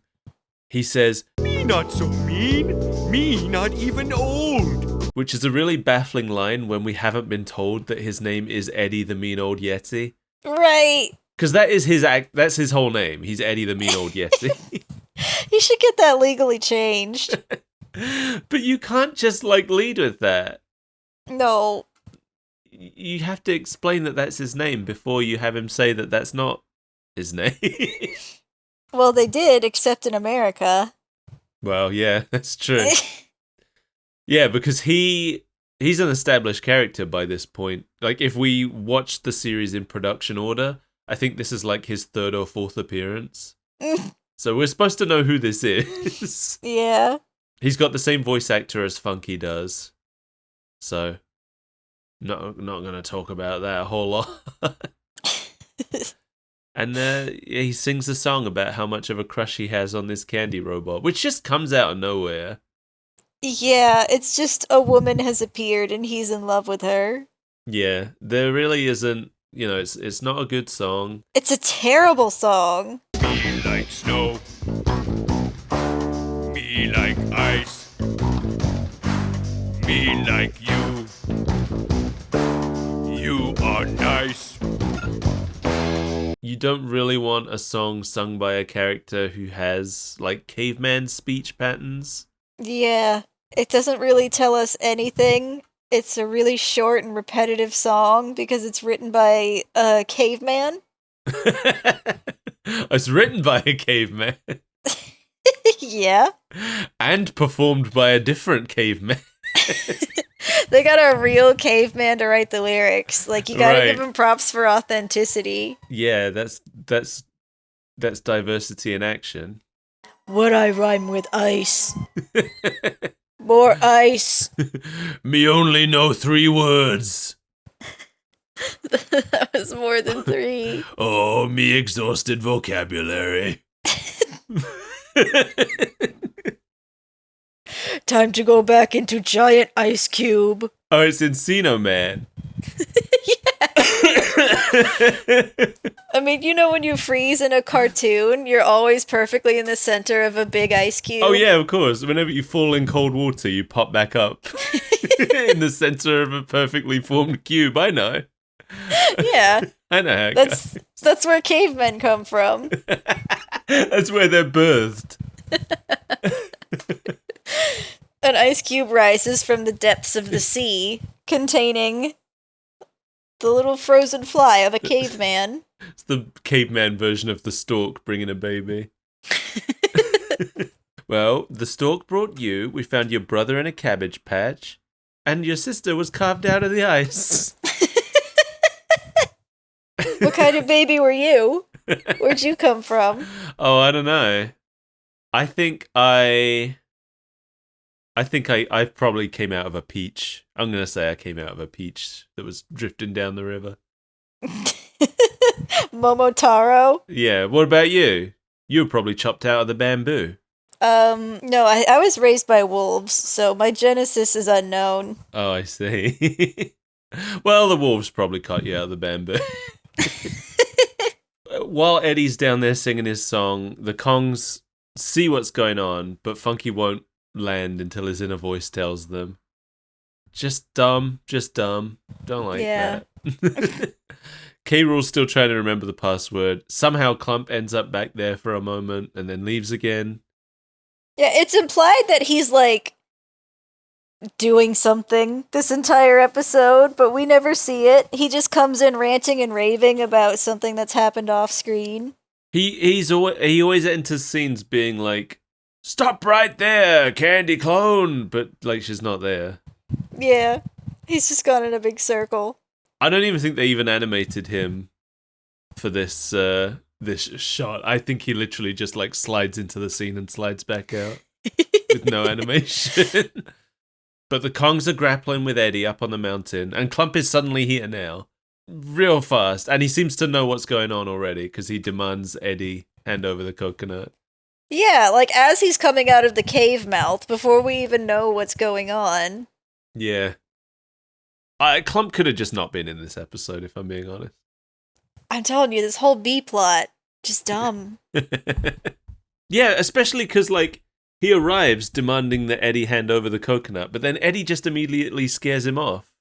he says, Me not so mean, me not even old. which is a really baffling line when we haven't been told that his name is Eddie the Mean Old Yeti. Right. Because that's his whole name. He's Eddie the Mean Old Yeti. You should get that legally changed. But you can't just lead with that. No. You have to explain that that's his name before you have him say that that's not his name. Well, they did, except in America. Well, yeah, that's true. Yeah, because he's an established character by this point. If we watch the series in production order, I think this is his 3rd or 4th appearance. So we're supposed to know who this is. Yeah. He's got the same voice actor as Funky does. So, not going to talk about that a whole lot. And he sings a song about how much of a crush he has on this candy robot, which just comes out of nowhere. Yeah, it's just a woman has appeared and he's in love with her. Yeah, there really isn't, it's not a good song. It's a terrible song. Me like snow, me like ice, me like you. You are nice. You don't really want a song sung by a character who has, caveman speech patterns. Yeah, it doesn't really tell us anything. It's a really short and repetitive song because it's written by a caveman. It's written by a caveman. Yeah. And performed by a different caveman. They got a real caveman to write the lyrics. You gotta Right. give him props for authenticity. Yeah, that's diversity in action. Would I rhyme with ice? More ice. Me only know 3 words. That was more than 3. Oh, me exhausted vocabulary. Time to go back into giant ice cube. Oh, it's Encino Man. I mean, you know when you freeze in a cartoon, you're always perfectly in the center of a big ice cube? Oh, yeah, of course. Whenever you fall in cold water, you pop back up in the center of a perfectly formed cube. I know. Yeah. I know how it That's where cavemen come from. That's where they're birthed. An ice cube rises from the depths of the sea, containing the little frozen fly of a caveman. It's the caveman version of the stork bringing a baby. Well, the stork brought you. We found your brother in a cabbage patch. And your sister was carved out of the ice. What kind of baby were you? Where'd you come from? Oh, I don't know. I think I probably came out of a peach. I'm going to say I came out of a peach that was drifting down the river. Momotaro? Yeah, what about you? You were probably chopped out of the bamboo. No, I was raised by wolves, so my genesis is unknown. Oh, I see. Well, the wolves probably caught you out of the bamboo. While Eddie's down there singing his song, the Kongs see what's going on, but Funky won't land until his inner voice tells them. Just dumb. Don't like that. K-Rool's still trying to remember the password. Somehow Clump ends up back there for a moment and then leaves again. Yeah, it's implied that he's, like, doing something this entire episode, but we never see it. He just comes in ranting and raving about something that's happened off screen. He always enters scenes being like, "Stop right there, Candy Clone," but like she's not there. Yeah, he's just gone in a big circle. I don't even think they even animated him for this this shot. I think he literally just like slides into the scene and slides back out with no animation. But the Kongs are grappling with Eddie up on the mountain, and Clump is suddenly here now, real fast, and he seems to know what's going on already because he demands Eddie hand over the coconut. Yeah, like as he's coming out of the cave mouth, before we even know what's going on. Yeah. Clump could have just not been in this episode, if I'm being honest. I'm telling you, this whole B-plot, just dumb. Yeah, especially because, like, he arrives demanding that Eddie hand over the coconut, but then Eddie just immediately scares him off.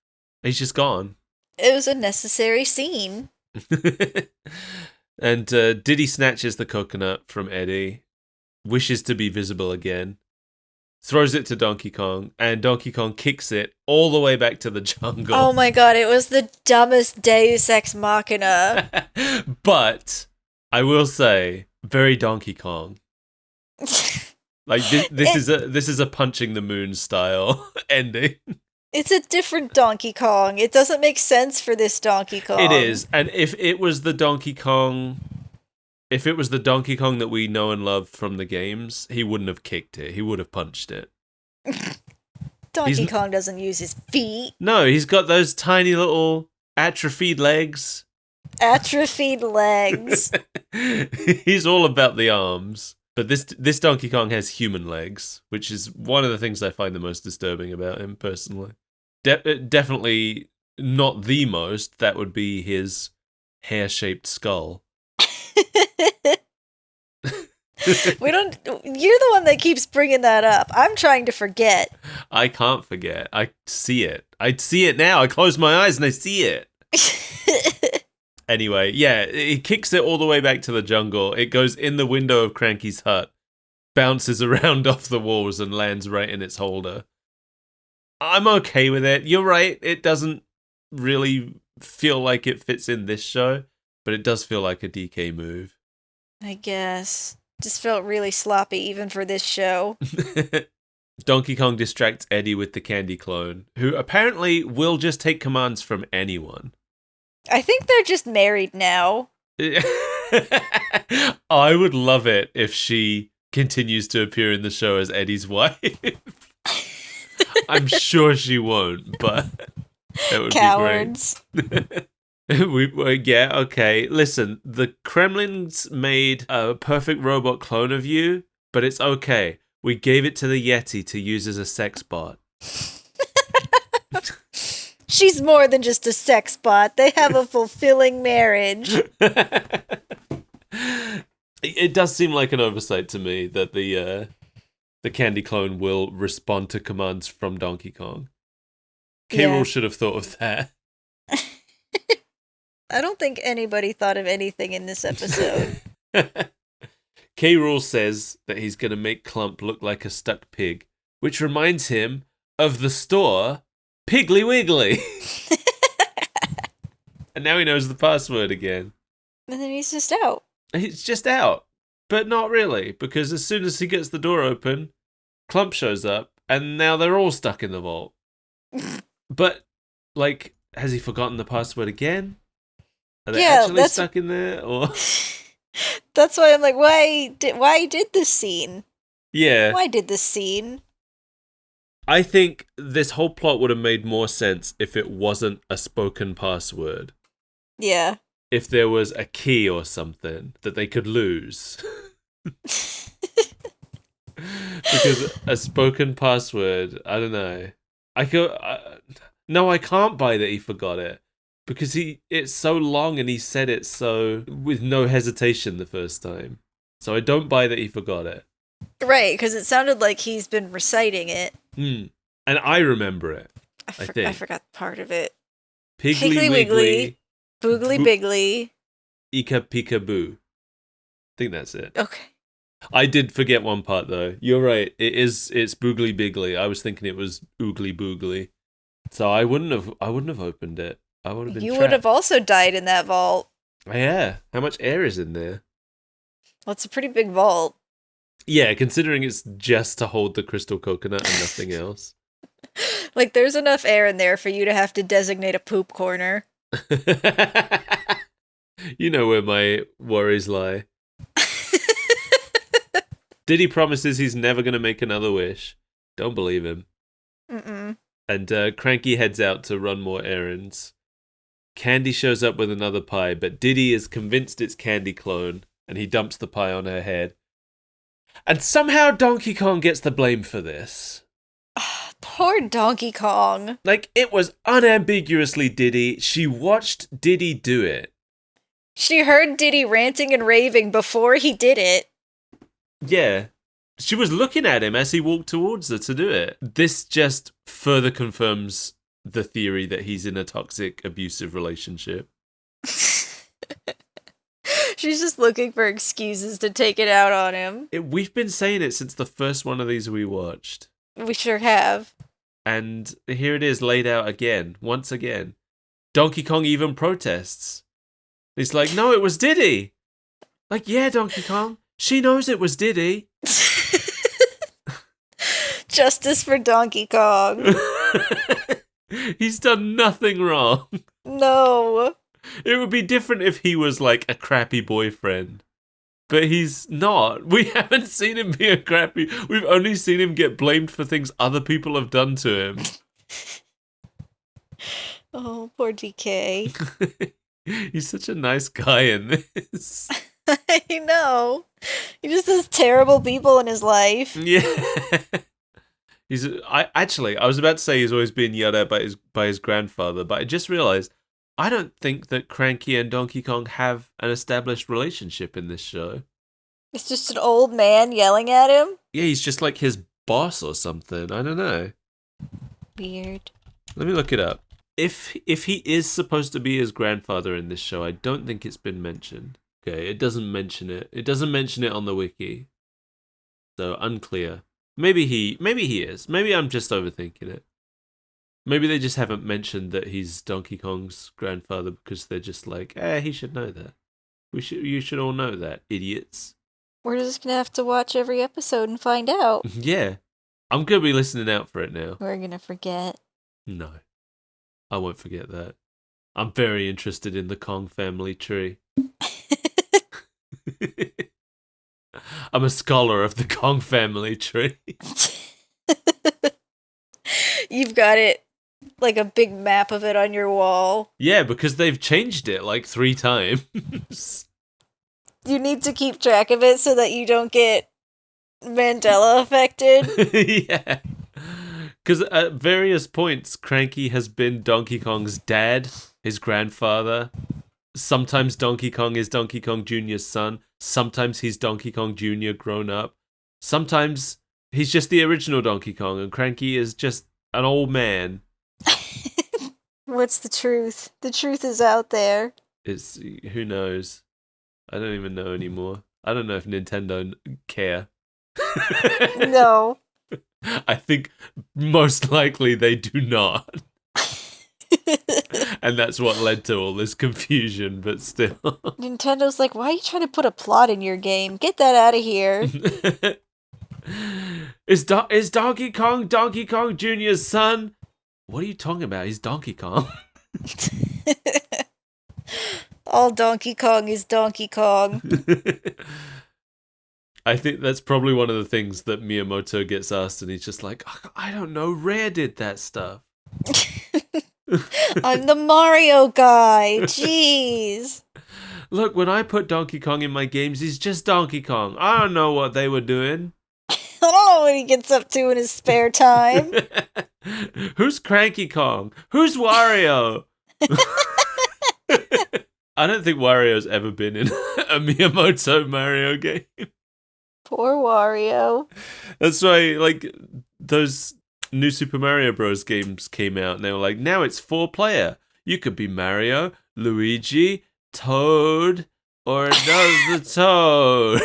He's just gone. It was a necessary scene. And Diddy snatches the coconut from Eddie, wishes to be visible again, throws it to Donkey Kong, and Donkey Kong kicks it all the way back to the jungle. Oh my god, it was the dumbest Deus Ex Machina. But, I will say, very Donkey Kong. Like, this is a punching the moon style ending. It's a different Donkey Kong. It doesn't make sense for this Donkey Kong. It is, and if it was the Donkey Kong that we know and love from the games, he wouldn't have kicked it. He would have punched it. Donkey Kong doesn't use his feet. No, he's got those tiny little atrophied legs. Atrophied legs. He's all about the arms. But this Donkey Kong has human legs, which is one of the things I find the most disturbing about him, personally. Definitely not the most. That would be his hair-shaped skull. You're the one that keeps bringing that up. I'm trying to forget. I can't forget. I see it. I see it now. I close my eyes and I see it. Anyway, yeah, he kicks it all the way back to the jungle. It goes in the window of Cranky's hut, bounces around off the walls and lands right in its holder. I'm okay with it. You're right. It doesn't really feel like it fits in this show, but it does feel like a DK move. I guess. Just felt really sloppy even for this show. Donkey Kong distracts Eddie with the candy clone, who apparently will just take commands from anyone. I think they're just married now. I would love it if she continues to appear in the show as Eddie's wife. I'm sure she won't, but that would Cowards. be great. Yeah, okay. Listen, the Kremlin's made a perfect robot clone of you, but it's okay. We gave it to the Yeti to use as a sex bot. She's more than just a sex bot. They have a fulfilling marriage. It does seem like an oversight to me that the candy clone will respond to commands from Donkey Kong. K. Rool should have thought of that. I don't think anybody thought of anything in this episode. K. Rool says that he's going to make Clump look like a stuck pig, which reminds him of the store Piggly Wiggly. And now he knows the password again. And then he's just out. He's just out. But not really, because as soon as he gets the door open, Clump shows up, and now they're all stuck in the vault. But, like, has he forgotten the password again? Are they actually stuck in there? Or that's why I'm like, why did this scene? Yeah. Why did this scene? I think this whole plot would have made more sense if it wasn't a spoken password. Yeah. If there was a key or something that they could lose. Because a spoken password, I don't know. No, I can't buy that he forgot it. Because it's so long and he said it so with no hesitation the first time. So I don't buy that he forgot it. Right, because it sounded like he's been reciting it. And I remember it. I think. I forgot part of it. Piggly Wiggly. Boogly Biggly. Ika Pika Boo. I think that's it. Okay. I did forget one part though. You're right. It's Boogly Biggly. I was thinking it was Oogly Boogly. So I wouldn't have opened it. I would have been You trapped. would have also died in that vault. Yeah. How much air is in there? Well, it's a pretty big vault. Yeah, considering it's just to hold the crystal coconut and nothing else. Like, there's enough air in there for you to have to designate a poop corner. You know where my worries lie. Diddy promises he's never going to make another wish. Don't believe him. Mm-mm. And Cranky heads out to run more errands. Candy shows up with another pie, but Diddy is convinced it's Candy Clone, and he dumps the pie on her head. And somehow Donkey Kong gets the blame for this. Poor Donkey Kong. Like, it was unambiguously Diddy. She watched Diddy do it. She heard Diddy ranting and raving before he did it. Yeah. She was looking at him as he walked towards her to do it. This just further confirms the theory that he's in a toxic, abusive relationship. She's just looking for excuses to take it out on him. We've been saying it since the first one of these we watched. We sure have. And here it is laid out again, once again. Donkey Kong even protests. He's like, no, it was Diddy. Like, yeah, Donkey Kong. She knows it was Diddy. Justice for Donkey Kong. He's done nothing wrong. No. It would be different if he was like a crappy boyfriend. But he's not. We haven't seen him be a crappy... We've only seen him get blamed for things other people have done to him. Oh, poor DK. He's such a nice guy in this. I know. He just has terrible people in his life. Yeah. I was about to say he's always been yelled at by his grandfather, but I just realized I don't think that Cranky and Donkey Kong have an established relationship in this show. It's just an old man yelling at him? Yeah, he's just like his boss or something. I don't know. Weird. Let me look it up. If he is supposed to be his grandfather in this show, I don't think it's been mentioned. Okay, it doesn't mention it. It doesn't mention it on the wiki. So unclear. Maybe he is. Maybe I'm just overthinking it. Maybe they just haven't mentioned that he's Donkey Kong's grandfather because they're just like, he should know that. You should all know that, idiots. We're just gonna have to watch every episode and find out. Yeah. I'm gonna be listening out for it now. We're gonna forget. No. I won't forget that. I'm very interested in the Kong family tree. I'm a scholar of the Kong family tree. You've got it, like a big map of it on your wall. Yeah, because they've changed it like 3 times. You need to keep track of it so that you don't get Mandela affected. Yeah. Because at various points, Cranky has been Donkey Kong's dad, his grandfather. Sometimes Donkey Kong is Donkey Kong Jr.'s son. Sometimes he's Donkey Kong Jr. grown up. Sometimes he's just the original Donkey Kong, and Cranky is just an old man. What's the truth? The truth is out there. Who knows? I don't even know anymore. I don't know if Nintendo care. No. I think most likely they do not. And that's what led to all this confusion, but still. Nintendo's like, why are you trying to put a plot in your game? Get that out of here. Is Donkey Kong Jr.'s son? What are you talking about? He's Donkey Kong. All Donkey Kong is Donkey Kong. I think that's probably one of the things that Miyamoto gets asked, and he's just like, I don't know, Rare did that stuff. I'm the Mario guy. Jeez. Look, when I put Donkey Kong in my games, he's just Donkey Kong. I don't know what they were doing. I don't know what he gets up to in his spare time. Who's Cranky Kong? Who's Wario? I don't think Wario's ever been in a Miyamoto Mario game. Poor Wario. That's why, like, those new Super Mario Bros. Games came out, and they were like, now it's 4-player. You could be Mario, Luigi, Toad, or another Toad.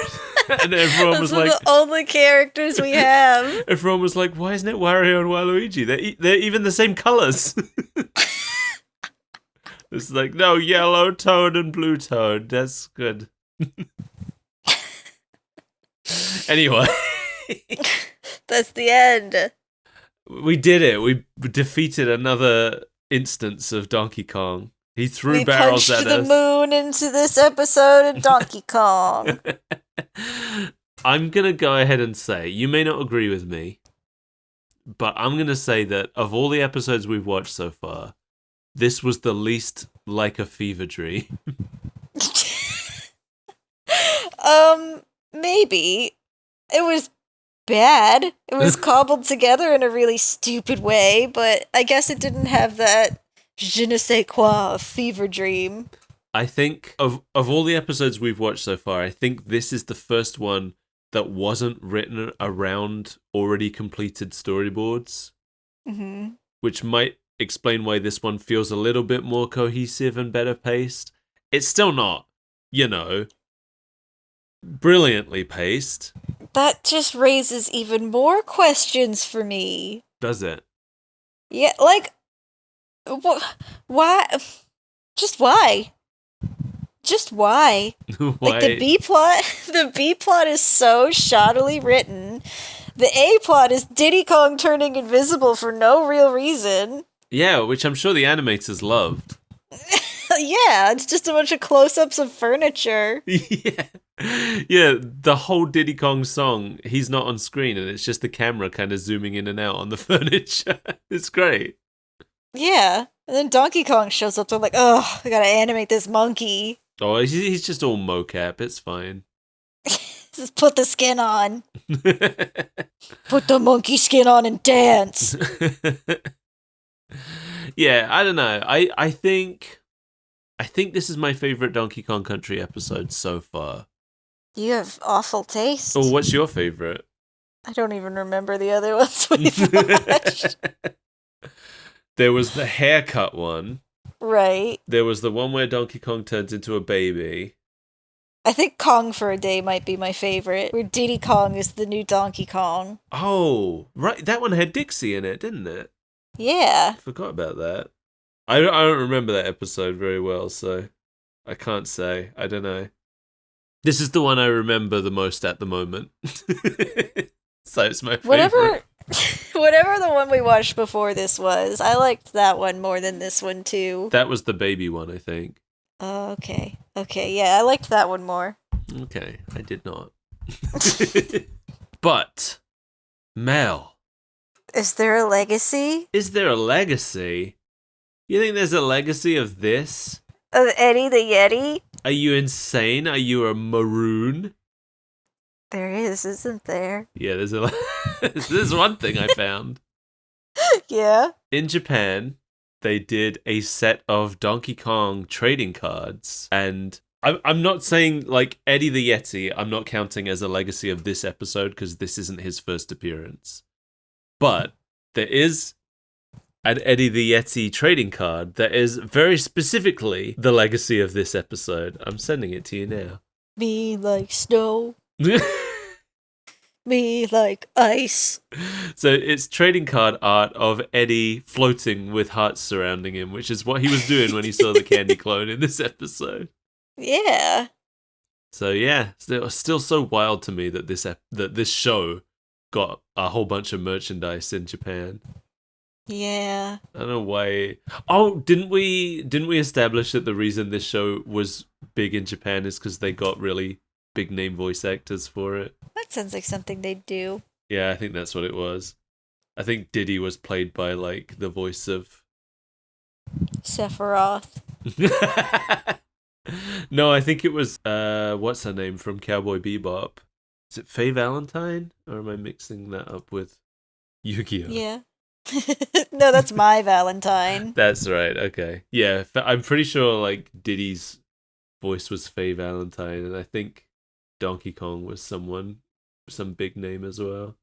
And everyone was like, the only characters we have. Everyone was like, why isn't it Wario and Waluigi? They're even the same colors. It's like, no, yellow Toad and blue Toad. That's good. Anyway. That's the end. We did it. We defeated another instance of Donkey Kong. He threw barrels at us. We punched the moon into this episode of Donkey Kong. I'm going to go ahead and say, you may not agree with me, but I'm going to say that of all the episodes we've watched so far, this was the least like a fever dream. Maybe. It was bad. It was cobbled together in a really stupid way, but I guess it didn't have that je ne sais quoi of fever dream. I think of all the episodes we've watched so far, I think this is the first one that wasn't written around already completed storyboards, which might explain why this one feels a little bit more cohesive and better paced. It's still not, brilliantly paced. That just raises even more questions for me. Does it? Yeah, like, why? Just why? Just why? Why? Like, the B plot is so shoddily written. The A plot is Diddy Kong turning invisible for no real reason. Yeah, which I'm sure the animators loved. Yeah, it's just a bunch of close-ups of furniture. Yeah, the whole Diddy Kong song, he's not on screen, and it's just the camera kind of zooming in and out on the furniture. It's great. Yeah, and then Donkey Kong shows up, so I'm like, oh, I gotta animate this monkey. Oh, he's just all mocap, it's fine. Just put the skin on. Put the monkey skin on and dance. Yeah, I don't know. I think this is my favorite Donkey Kong Country episode so far. You have awful taste. Oh, what's your favorite? I don't even remember the other ones we've watched. There was the haircut one. Right. There was the one where Donkey Kong turns into a baby. I think Kong for a Day might be my favorite, where Diddy Kong is the new Donkey Kong. Oh, right. That one had Dixie in it, didn't it? Yeah. I forgot about that. I don't remember that episode very well, so I can't say. I don't know. This is the one I remember the most at the moment. So it's my favorite. Whatever the one we watched before this was, I liked that one more than this one too. That was the baby one, I think. Oh, okay. Okay, yeah, I liked that one more. Okay, I did not. But, Mel. Is there a legacy? Is there a legacy? You think there's a legacy of this? Of Eddie the Yeti? Are you insane? Are you a maroon? There is, isn't there? Yeah, there's one thing I found. Yeah. In Japan, they did a set of Donkey Kong trading cards, and I'm not saying like Eddie the Yeti, I'm not counting as a legacy of this episode because this isn't his first appearance. But there is an Eddie the Yeti trading card that is very specifically the legacy of this episode. I'm sending it to you now. Me like snow. Me like ice. So it's trading card art of Eddie floating with hearts surrounding him, which is what he was doing when he saw the candy clone in this episode. Yeah. So yeah, it was still so wild to me that this show got a whole bunch of merchandise in Japan. Yeah. I don't know why. Oh, didn't we establish that the reason this show was big in Japan is because they got really big name voice actors for it? That sounds like something they'd do. Yeah, I think that's what it was. I think Diddy was played by like the voice of Sephiroth. No, I think it was what's her name from Cowboy Bebop? Is it Faye Valentine? Or am I mixing that up with Yu-Gi-Oh? Yeah. No, that's my Valentine. That's right, okay. Yeah, I'm pretty sure like Diddy's voice was Faye Valentine, and I think Donkey Kong was some big name as well.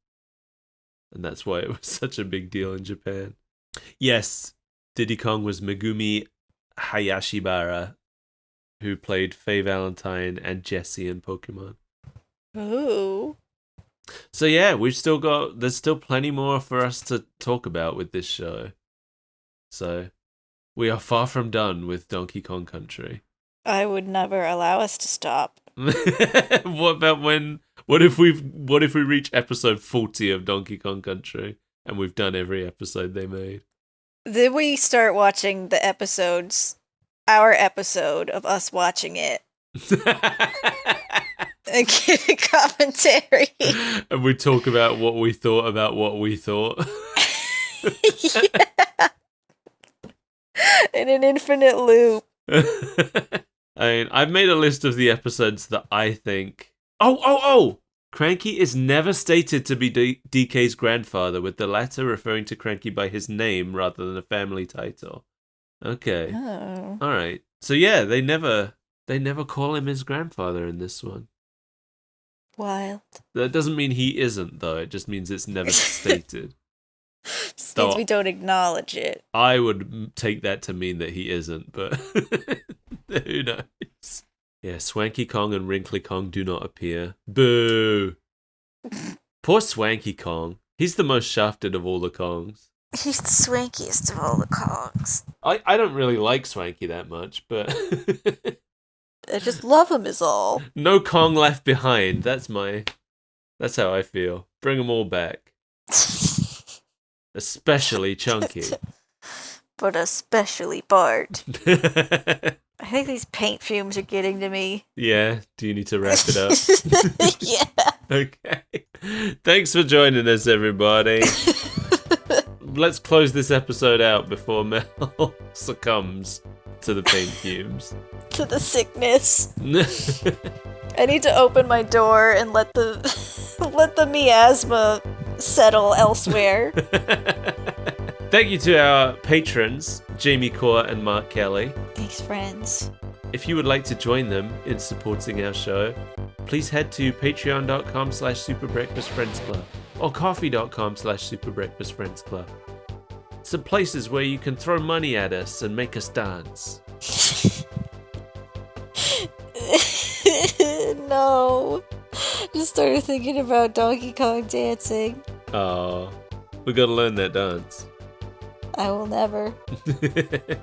And that's why it was such a big deal in Japan. Yes, Diddy Kong was Megumi Hayashibara, who played Faye Valentine and Jessie in Pokemon. Ooh. So yeah, there's still plenty more for us to talk about with this show. So we are far from done with Donkey Kong Country. I would never allow us to stop. What if we reach episode 40 of Donkey Kong Country and we've done every episode they made? Then we start watching the episodes, our episode of us watching it. And giving commentary. And we talk about what we thought about what we thought. Yeah. In an infinite loop. I mean, I've made a list of the episodes that I think... Oh! Cranky is never stated to be DK's grandfather, with the latter referring to Cranky by his name rather than a family title. Okay. Oh. Alright. So yeah, they never call him his grandfather in this one. Wild. That doesn't mean he isn't, though. It just means it's never stated. Just means we don't acknowledge it. I would take that to mean that he isn't, but who knows? Yeah, Swanky Kong and Wrinkly Kong do not appear. Boo! Poor Swanky Kong. He's the most shafted of all the Kongs. He's the swankiest of all the Kongs. I don't really like Swanky that much, but... I just love him is all. No Kong left behind. That's how I feel. Bring them all back. Especially Chunky. But especially Bart. I think these paint fumes are getting to me. Yeah, do you need to wrap it up? Yeah. Okay. Thanks for joining us, everybody. Let's close this episode out before Mel succumbs to the paint fumes. To the sickness. I need to open my door and let the miasma settle elsewhere. Thank you to our patrons, Jamie Core and Mark Kelly. Thanks, friends. If you would like to join them in supporting our show, please head to patreon.com/superbreakfastfriendsclub or coffee.com/superbreakfastfriendsclub. Some places where you can throw money at us and make us dance. No. Just started thinking about Donkey Kong dancing. Oh, we gotta learn that dance. I will never.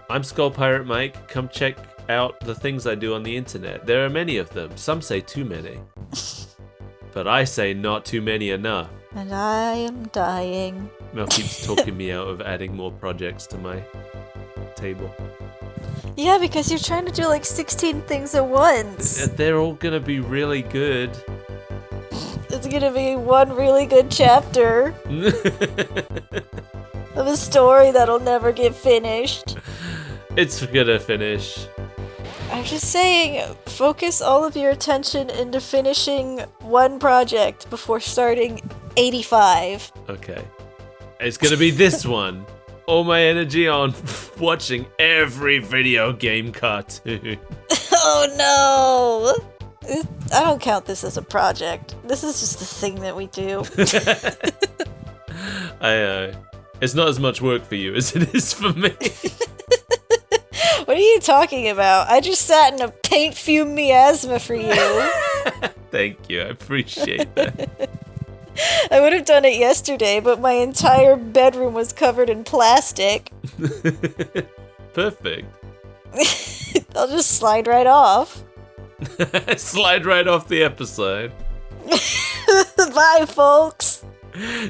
I'm Skull Pirate Mike. Come check out the things I do on the internet. There are many of them. Some say too many. But I say not too many enough. And I am dying. Mel keeps talking me out of adding more projects to my table. Yeah, because you're trying to do like 16 things at once. They're all gonna be really good. It's gonna be one really good chapter of a story that'll never get finished. It's gonna finish. I'm just saying, focus all of your attention into finishing one project before starting 85. Okay. It's gonna be this one. All my energy on watching every video game cartoon. Oh no! I don't count this as a project. This is just a thing that we do. It's not as much work for you as it is for me. What are you talking about? I just sat in a paint fume miasma for you. Thank you, I appreciate that. I would have done it yesterday, but my entire bedroom was covered in plastic. Perfect. I'll just slide right off. Slide right off the episode. Bye, folks.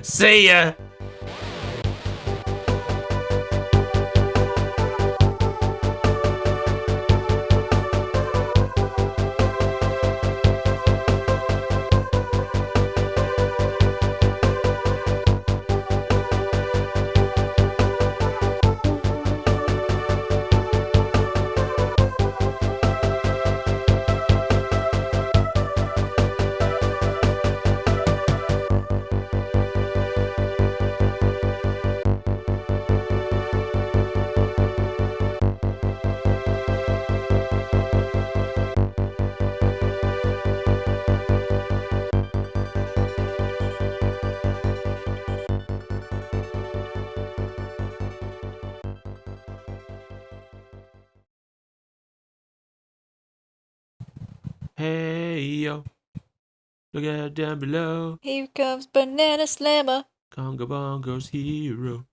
See ya. Hey yo, look out down below. Here comes Banana Slammer. Kongo Bongo's hero.